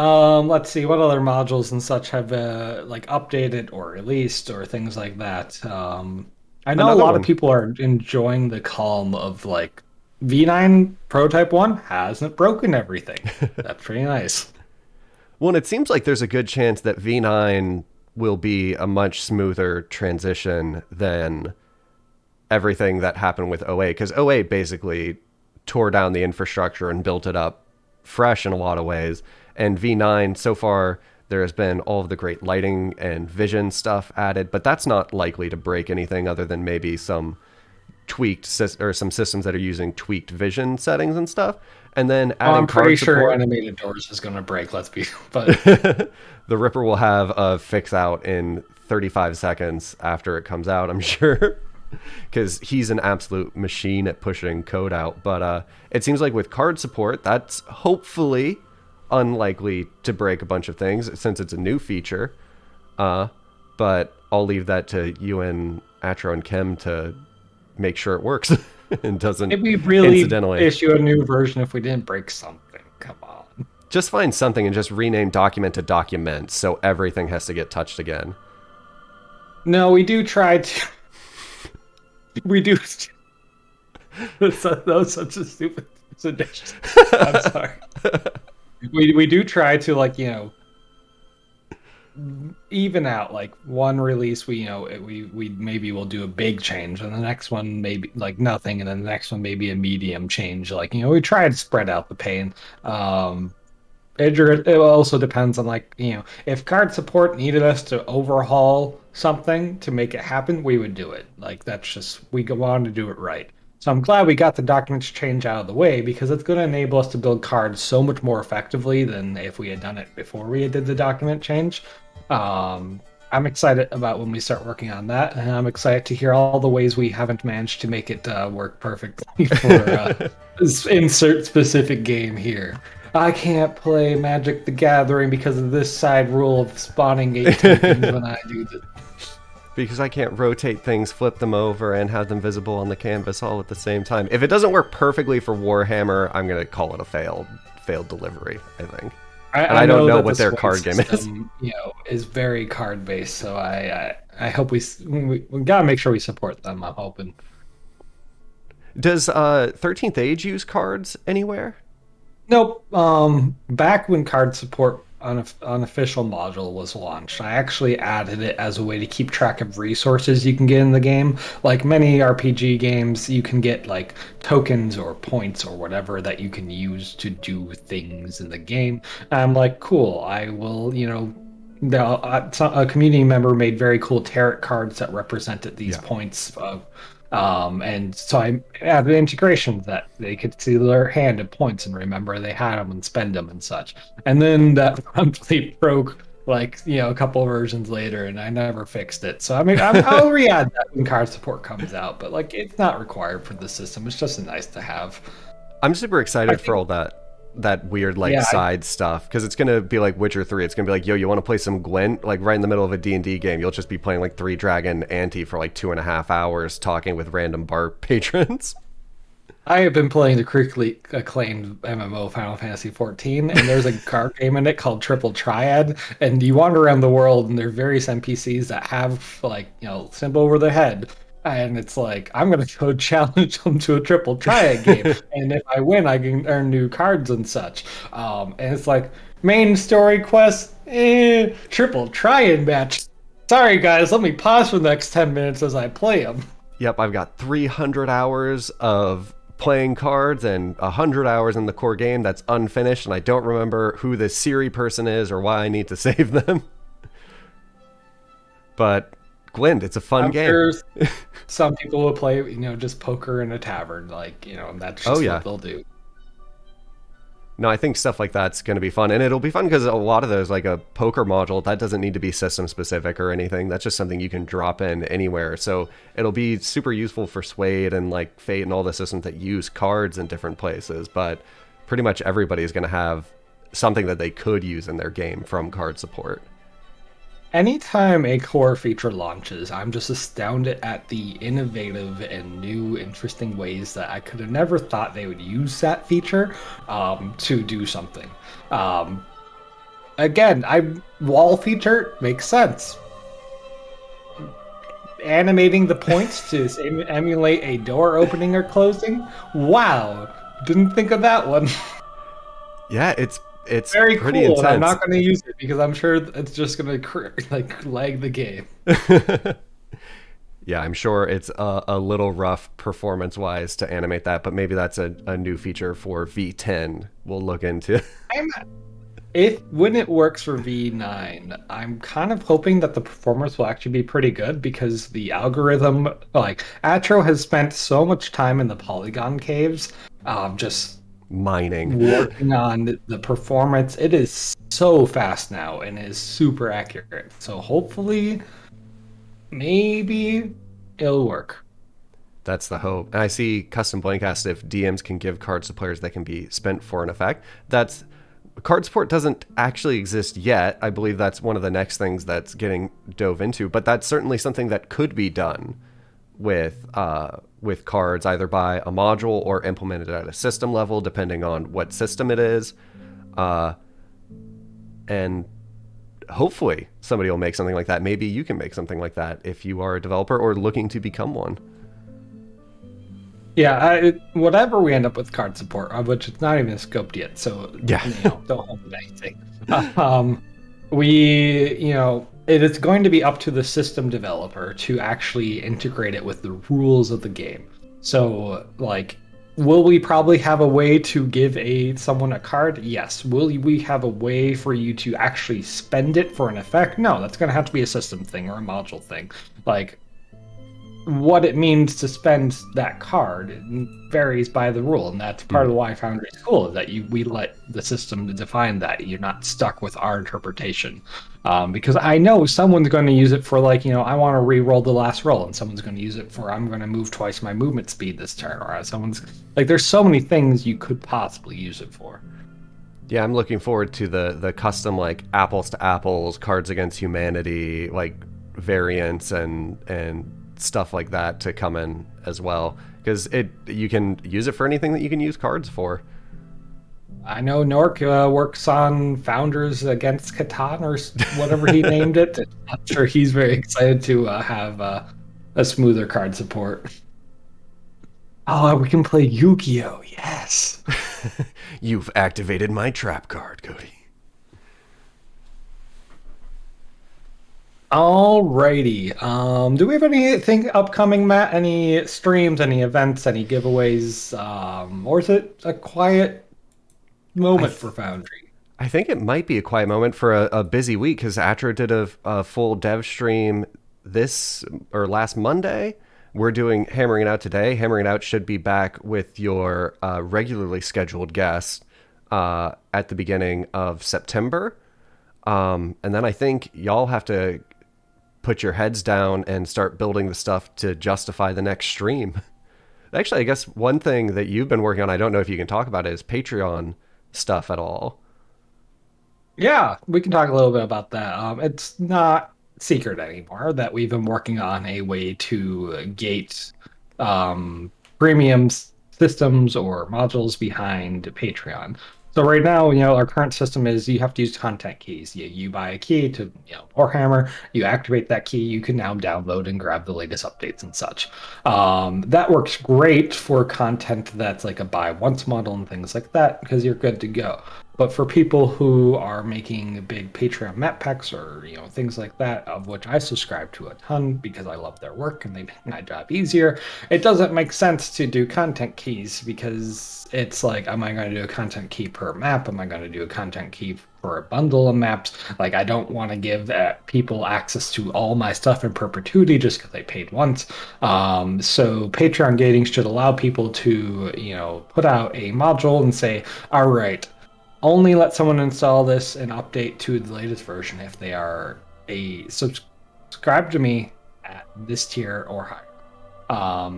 let's see what other modules and such have like updated or released or things like that. I know Another a lot one. of people are enjoying the calm of like V9 Prototype 1 hasn't broken everything. That's pretty nice. Well, and it seems like there's a good chance that V9 will be a much smoother transition than everything that happened with 08, because 08 basically tore down the infrastructure and built it up fresh in a lot of ways. And V9, so far, there has been all of the great lighting and vision stuff added, but that's not likely to break anything other than maybe some tweaked or some systems that are using tweaked vision settings and stuff. And then adding I'm pretty card sure support, animated doors is going to break. Let's be, but the Ripper will have a fix out in 35 seconds after it comes out, I'm sure, because he's an absolute machine at pushing code out. But it seems like with card support, that's hopefully unlikely to break a bunch of things since it's a new feature. But I'll leave that to you and Atro and Kim to make sure it works and doesn't maybe really incidentally issue a new version if we didn't break something. Come on. just find something and just rename document to document so everything has to get touched again. No, we do try to. We do. That was such a stupid suggestion. I'm sorry. We do try to, like, you know, even out like one release. We, you know, we maybe will do a big change, and the next one maybe like nothing, and then the next one maybe a medium change. Like, you know, we try to spread out the pain. It also depends on, like, you know, if card support needed us to overhaul something to make it happen, we would do it. Like, that's just, we go on to do it right. So I'm glad we got the documents change out of the way because it's going to enable us to build cards so much more effectively than if we had done it before we did the document change. I'm excited about when we start working on that, and I'm excited to hear all the ways we haven't managed to make it work perfectly for insert specific game here. I can't play Magic the Gathering because of this side rule of spawning 8 tokens when I do this. Because I can't rotate things, flip them over, and have them visible on the canvas all at the same time. If it doesn't work perfectly for Warhammer, I'm going to call it a failed delivery, I think. I don't know what their card game is. Is very card based, so I hope we gotta make sure we support them. I'm hoping. Does 13th Age use cards anywhere? Nope. Back when card support unofficial module was launched, I actually added it as a way to keep track of resources you can get in the game. Like many RPG games, you can get like tokens or points or whatever that you can use to do things in the game. And I'm like, cool, I will, a community member made very cool tarot cards that represented these points of and so I added integration that they could see their hand and points and remember they had them and spend them and such. And then that promptly broke a couple versions later, and I never fixed it. So I'll re-add that when card support comes out, but it's not required for the system. It's just nice to have. I'm super excited for all that weird side stuff, because it's gonna be like Witcher 3. It's gonna be like, yo, you want to play some Gwent? Like right in the middle of a D&D game, you'll just be playing like 3 Dragon Ante for like 2.5 hours, talking with random bar patrons. I have been playing the critically acclaimed MMO Final Fantasy 14, and there's a card game in it called Triple Triad, and you wander around the world, and there are various NPCs that have symbol over their head. And it's like, I'm going to go challenge them to a triple triad game. And if I win, I can earn new cards and such. And it's like, main story quest, triple triad match. Sorry, guys, let me pause for the next 10 minutes as I play them. Yep, I've got 300 hours of playing cards and 100 hours in the core game that's unfinished, and I don't remember who the Siri person is or why I need to save them. But Gwent, it's a fun game. Sure some people will play, just poker in a tavern, and that's just what they'll do. No, I think stuff like that's going to be fun, and it'll be fun because a lot of those, like a poker module, that doesn't need to be system specific or anything. That's just something you can drop in anywhere. So it'll be super useful for Suede and like Fate and all the systems that use cards in different places. But pretty much everybody is going to have something that they could use in their game from card support. Anytime a core feature launches, I'm just astounded at the innovative and new, interesting ways that I could have never thought they would use that feature to do something. Wall feature makes sense. Animating the points to emulate a door opening or closing? Wow, didn't think of that one. Yeah, it's very pretty cool, intense. And I'm not going to use it because I'm sure it's just going to lag the game. Yeah, I'm sure it's a little rough performance-wise to animate that, but maybe that's a new feature for V10 we'll look into. When it works for V9, I'm kind of hoping that the performance will actually be pretty good because the algorithm, Atro has spent so much time in the polygon caves, just mining, working on the performance. It is so fast now and is super accurate. So hopefully, maybe it'll work. That's the hope. And I see Custom Blank asked if DMs can give cards to players that can be spent for an effect. Card support doesn't actually exist yet. I believe that's one of the next things that's getting dove into, but that's certainly something that could be done with cards, either by a module or implemented at a system level, depending on what system it is. And hopefully somebody will make something like that. Maybe you can make something like that if you are a developer or looking to become one. Yeah, whatever we end up with card support, which it's not even scoped yet, so don't hold anything. It is going to be up to the system developer to actually integrate it with the rules of the game. So, will we probably have a way to give someone a card? Yes. Will we have a way for you to actually spend it for an effect? No, that's going to have to be a system thing or a module thing. what it means to spend that card varies by the rule, and that's part of why Foundry is cool, is that we let the system define that. You're not stuck with our interpretation. Because I know someone's going to use it for, like, I want to re-roll the last roll, and someone's going to use it for, I'm going to move twice my movement speed this turn, or someone's like, there's so many things you could possibly use it for. Yeah, I'm looking forward to the custom, like, apples to apples, Cards Against Humanity, like, variants and stuff like that to come in as well, because you can use it for anything that you can use cards for. I know Nork works on Founders Against Catan, or whatever he named it. I'm sure he's very excited to have a smoother card support. Oh, we can play Yu-Gi-Oh! Yes. You've activated my trap card, Cody. Alrighty. Do we have anything upcoming, Matt? Any streams, any events, any giveaways? Or is it a quiet moment for Foundry? I think it might be a quiet moment for a busy week, because Atro did a full dev stream last Monday. We're doing Hammering It Out today. Hammering It Out should be back with your regularly scheduled guest at the beginning of September. And then I think y'all have to put your heads down and start building the stuff to justify the next stream. Actually, I guess one thing that you've been working on, I don't know if you can talk about it, is Patreon stuff at all. Yeah, we can talk a little bit about that. It's not secret anymore that we've been working on a way to gate premium systems or modules behind Patreon. So right now, our current system is you have to use content keys. You buy a key to, Warhammer, you activate that key, you can now download and grab the latest updates and such. That works great for content that's like a buy once model and things like that, because you're good to go. But for people who are making big Patreon map packs or things like that, of which I subscribe to a ton because I love their work and they make my job easier, it doesn't make sense to do content keys, because it's like, am I going to do a content key per map? Am I going to do a content key for a bundle of maps? Like, I don't want to give people access to all my stuff in perpetuity just because they paid once. So Patreon gating should allow people to put out a module and say, all right, only let someone install this and update to the latest version if they are subscribe to me at this tier or higher.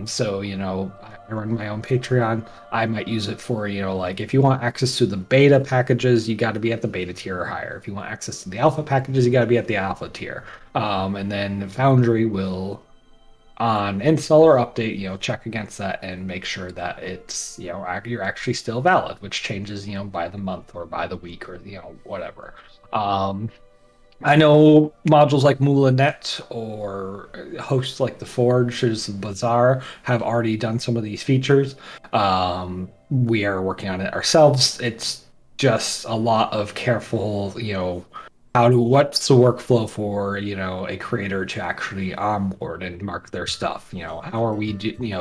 So I run my own Patreon. I might use it for like, if you want access to the beta packages, you got to be at the beta tier or higher. If you want access to the alpha packages, you got to be at the alpha tier. And then Foundry will, on install or update, check against that and make sure that it's, you're actually still valid, which changes, by the month or by the week or, whatever. I know modules like Moulanet or hosts like The Forge, there's Bazaar, have already done some of these features. We are working on it ourselves. It's just a lot of careful, what's the workflow for a creator to actually onboard and mark their stuff. How are we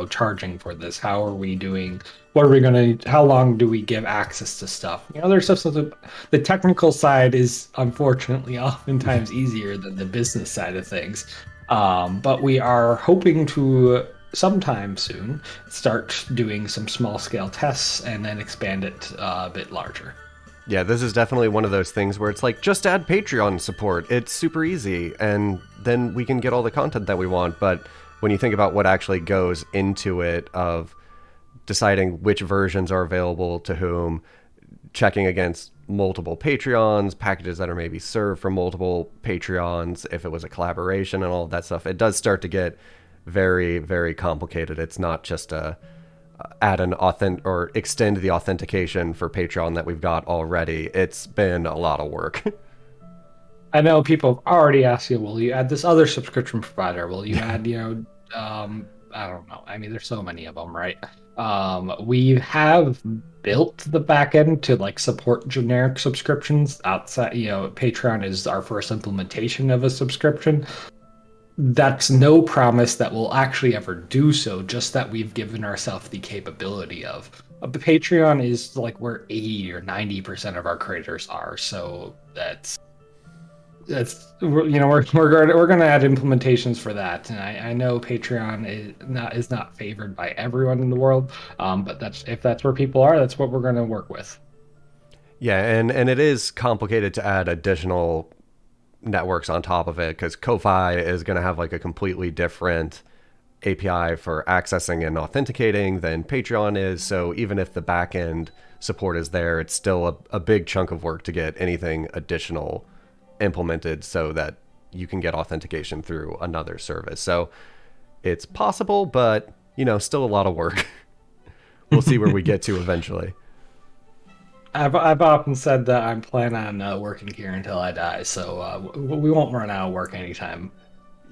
charging for this? How are we doing, how long do we give access to stuff? There's stuff. So the technical side is unfortunately oftentimes easier than the business side of things. But we are hoping to sometime soon start doing some small scale tests and then expand it a bit larger. Yeah, this is definitely one of those things where it's like, just add Patreon support. It's super easy, and then we can get all the content that we want. But when you think about what actually goes into it, of deciding which versions are available to whom, checking against multiple Patreons, packages that are maybe served from multiple Patreons, if it was a collaboration and all of that stuff, it does start to get very, very complicated. It's not just add an or extend the authentication for Patreon that we've got already. It's been a lot of work. I know people have already asked you, will you add this other subscription provider? Will you add, I don't know. I mean, there's so many of them, right? We have built the backend to like support generic subscriptions outside, Patreon is our first implementation of a subscription. That's no promise that we'll actually ever do so, just that we've given ourselves the capability of. Patreon is like where 80 or 90% of our creators are, so that's we're going to add implementations for that, and I know Patreon is not favored by everyone in the world, but if that's where people are, that's what we're going to work with. Yeah, and it is complicated to add additional networks on top of it because Ko-Fi is going to have like a completely different API for accessing and authenticating than Patreon is. So even if the backend support is there, it's still a big chunk of work to get anything additional implemented so that you can get authentication through another service. So it's possible, but still a lot of work. We'll see where we get to eventually. I've often said that I'm planning on working here until I die, so we won't run out of work anytime.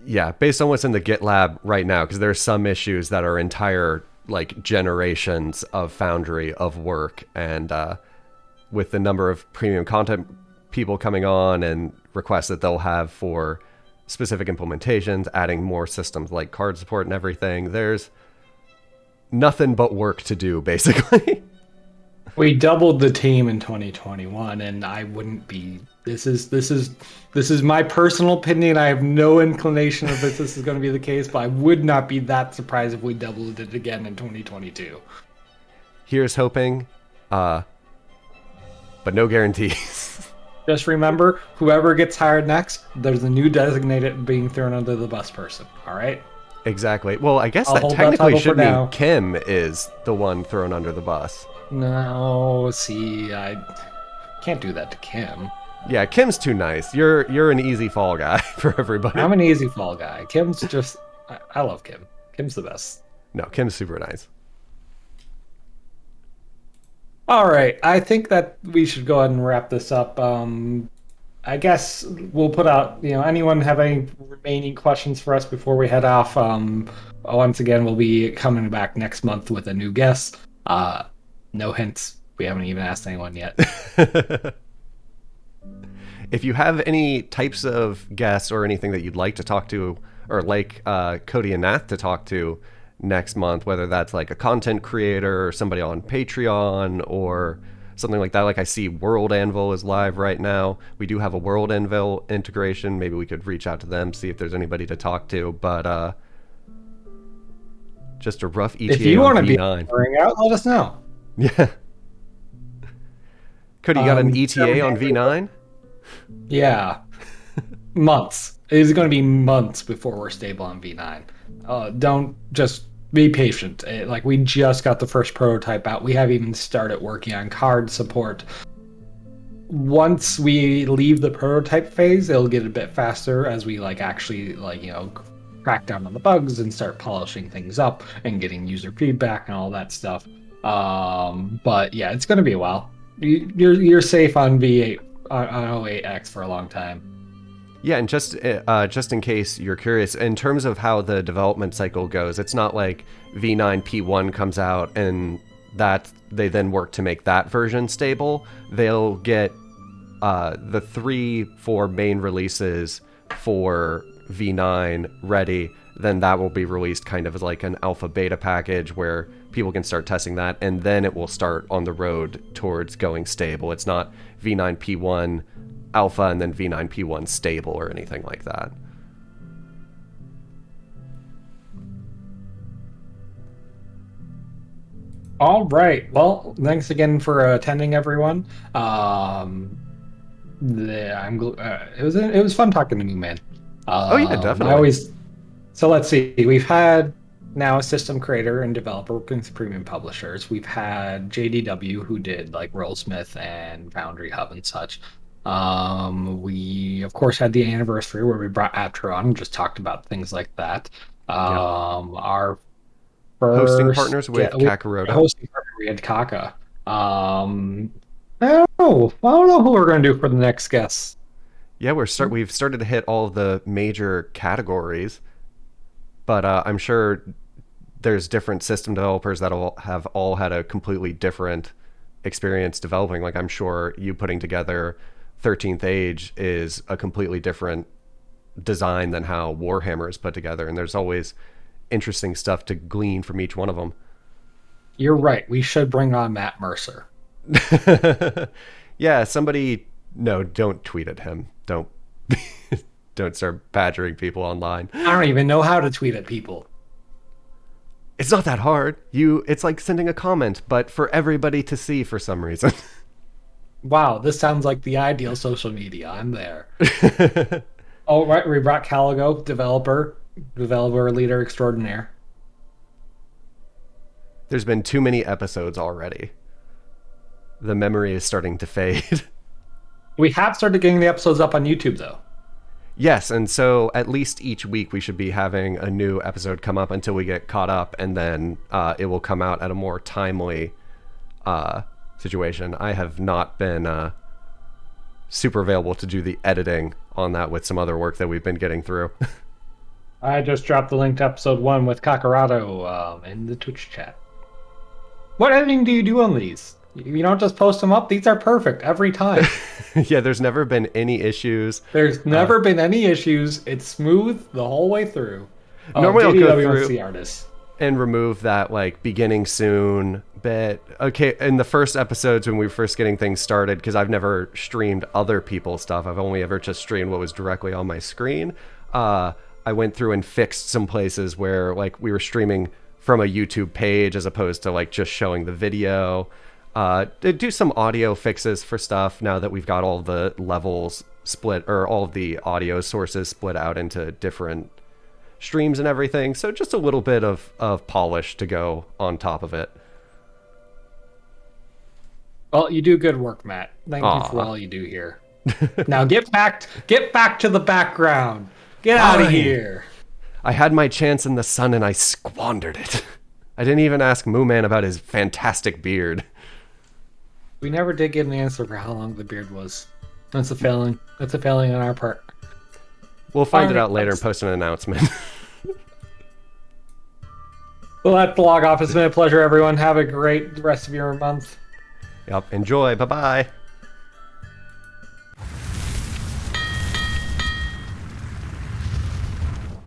Yeah, based on what's in the GitLab right now, because there's some issues that are entire like generations of Foundry of work, and with the number of premium content people coming on and requests that they'll have for specific implementations, adding more systems like card support and everything, there's nothing but work to do, basically. We doubled the team in 2021, and I wouldn't be. This is my personal opinion. I have no inclination of this is going to be the case, but I would not be that surprised if we doubled it again in 2022. Here's hoping, but no guarantees. Just remember, whoever gets hired next, there's a new designated being thrown under the bus person. All right. Exactly. Well, I guess that technically should mean Kim is the one thrown under the bus. No, see, I can't do that to Kim. Yeah, Kim's too nice. You're an easy fall guy for everybody. I'm an easy fall guy. Kim's just... I love Kim. Kim's the best. No, Kim's super nice. All right, I think that we should go ahead and wrap this up. I guess we'll put out, anyone have any remaining questions for us before we head off? Once again, we'll be coming back next month with a new guest. No hints. We haven't even asked anyone yet. If you have any types of guests or anything that you'd like to talk to, or like Cody and Nath to talk to next month, whether that's like a content creator or somebody on Patreon or something like that. Like I see World Anvil is live right now. We do have a World Anvil integration. Maybe we could reach out to them, see if there's anybody to talk to. But just a rough ETA. If you want to be V9. out, let us know. Yeah. Cody, you got an ETA on V9? Yeah. Months. It is going to be months before we're stable on V9. Don't just be patient. We just got the first prototype out. We haven't even started working on card support. Once we leave the prototype phase, it'll get a bit faster as we actually crack down on the bugs and start polishing things up and getting user feedback and all that stuff. But yeah, it's going to be a while. You're safe on V8 on 08X for a long time. Yeah, and just in case you're curious, in terms of how the development cycle goes, it's not like V9P1 comes out and that they then work to make that version stable. They'll get the 3-4 main releases for V9 ready. Then that will be released kind of as like an alpha beta package where people can start testing that, and then it will start on the road towards going stable. It's not V9P1 alpha and then V9P1 stable or anything like that. All right. Well, thanks again for attending, everyone. It was fun talking to MooMan. Oh yeah, definitely. So let's see. We've had now a system creator and developer working with premium publishers. We've had JDW who did Rollsmith and Foundry Hub and such. We of course had the anniversary where we brought Aptra on and just talked about things like that. Our first hosting partners with Kakaroto. Hosting partner we had Kaka. I don't know who we're going to do for the next guest. Yeah, we've started to hit all of the major categories, but I'm sure there's different system developers that have all had a completely different experience developing. Like I'm sure you putting together 13th Age is a completely different design than how Warhammer is put together, and there's always interesting stuff to glean from each one of them. You're right. We should bring on Matt Mercer. Yeah, somebody... No, don't tweet at him. Don't Don't start badgering people online. I don't even know how to tweet at people. It's not that hard. It's like sending a comment, but for everybody to see for some reason. Wow, this sounds like the ideal social media. I'm there. Oh, right, we brought Caligo, developer leader extraordinaire. There's been too many episodes already. The memory is starting to fade. We have started getting the episodes up on YouTube, though. Yes, and so at least each week we should be having a new episode come up until we get caught up, and then it will come out at a more timely situation. I have not been super available to do the editing on that with some other work that we've been getting through. I just dropped the link to episode 1 with Kakarado in the Twitch chat. What editing do you do on these? You don't just post them up? These are perfect every time. Yeah, there's never been any issues. There's never been any issues. It's smooth the whole way through. Normally I'll go through the artist and remove that like beginning soon bit. Okay, in the first episodes when we were first getting things started, because I've never streamed other people's stuff. I've only ever just streamed what was directly on my screen. I went through and fixed some places where like we were streaming from a YouTube page as opposed to like just showing the video. Do some audio fixes for stuff now that we've got all the levels split, or all of the audio sources split out into different streams and everything. So just a little bit of polish to go on top of it. Well, you do good work, Matt. Thank you for all you do here. Now get back to the background. Get out of here. I had my chance in the sun and I squandered it. I didn't even ask MooMan about his fantastic beard. We never did get an answer for how long the beard was. That's a failing. That's a failing on our part. We'll find it out later and post an announcement. Well, that's the log off. It's been a pleasure, everyone. Have a great rest of your month. Yep. Enjoy. Bye-bye.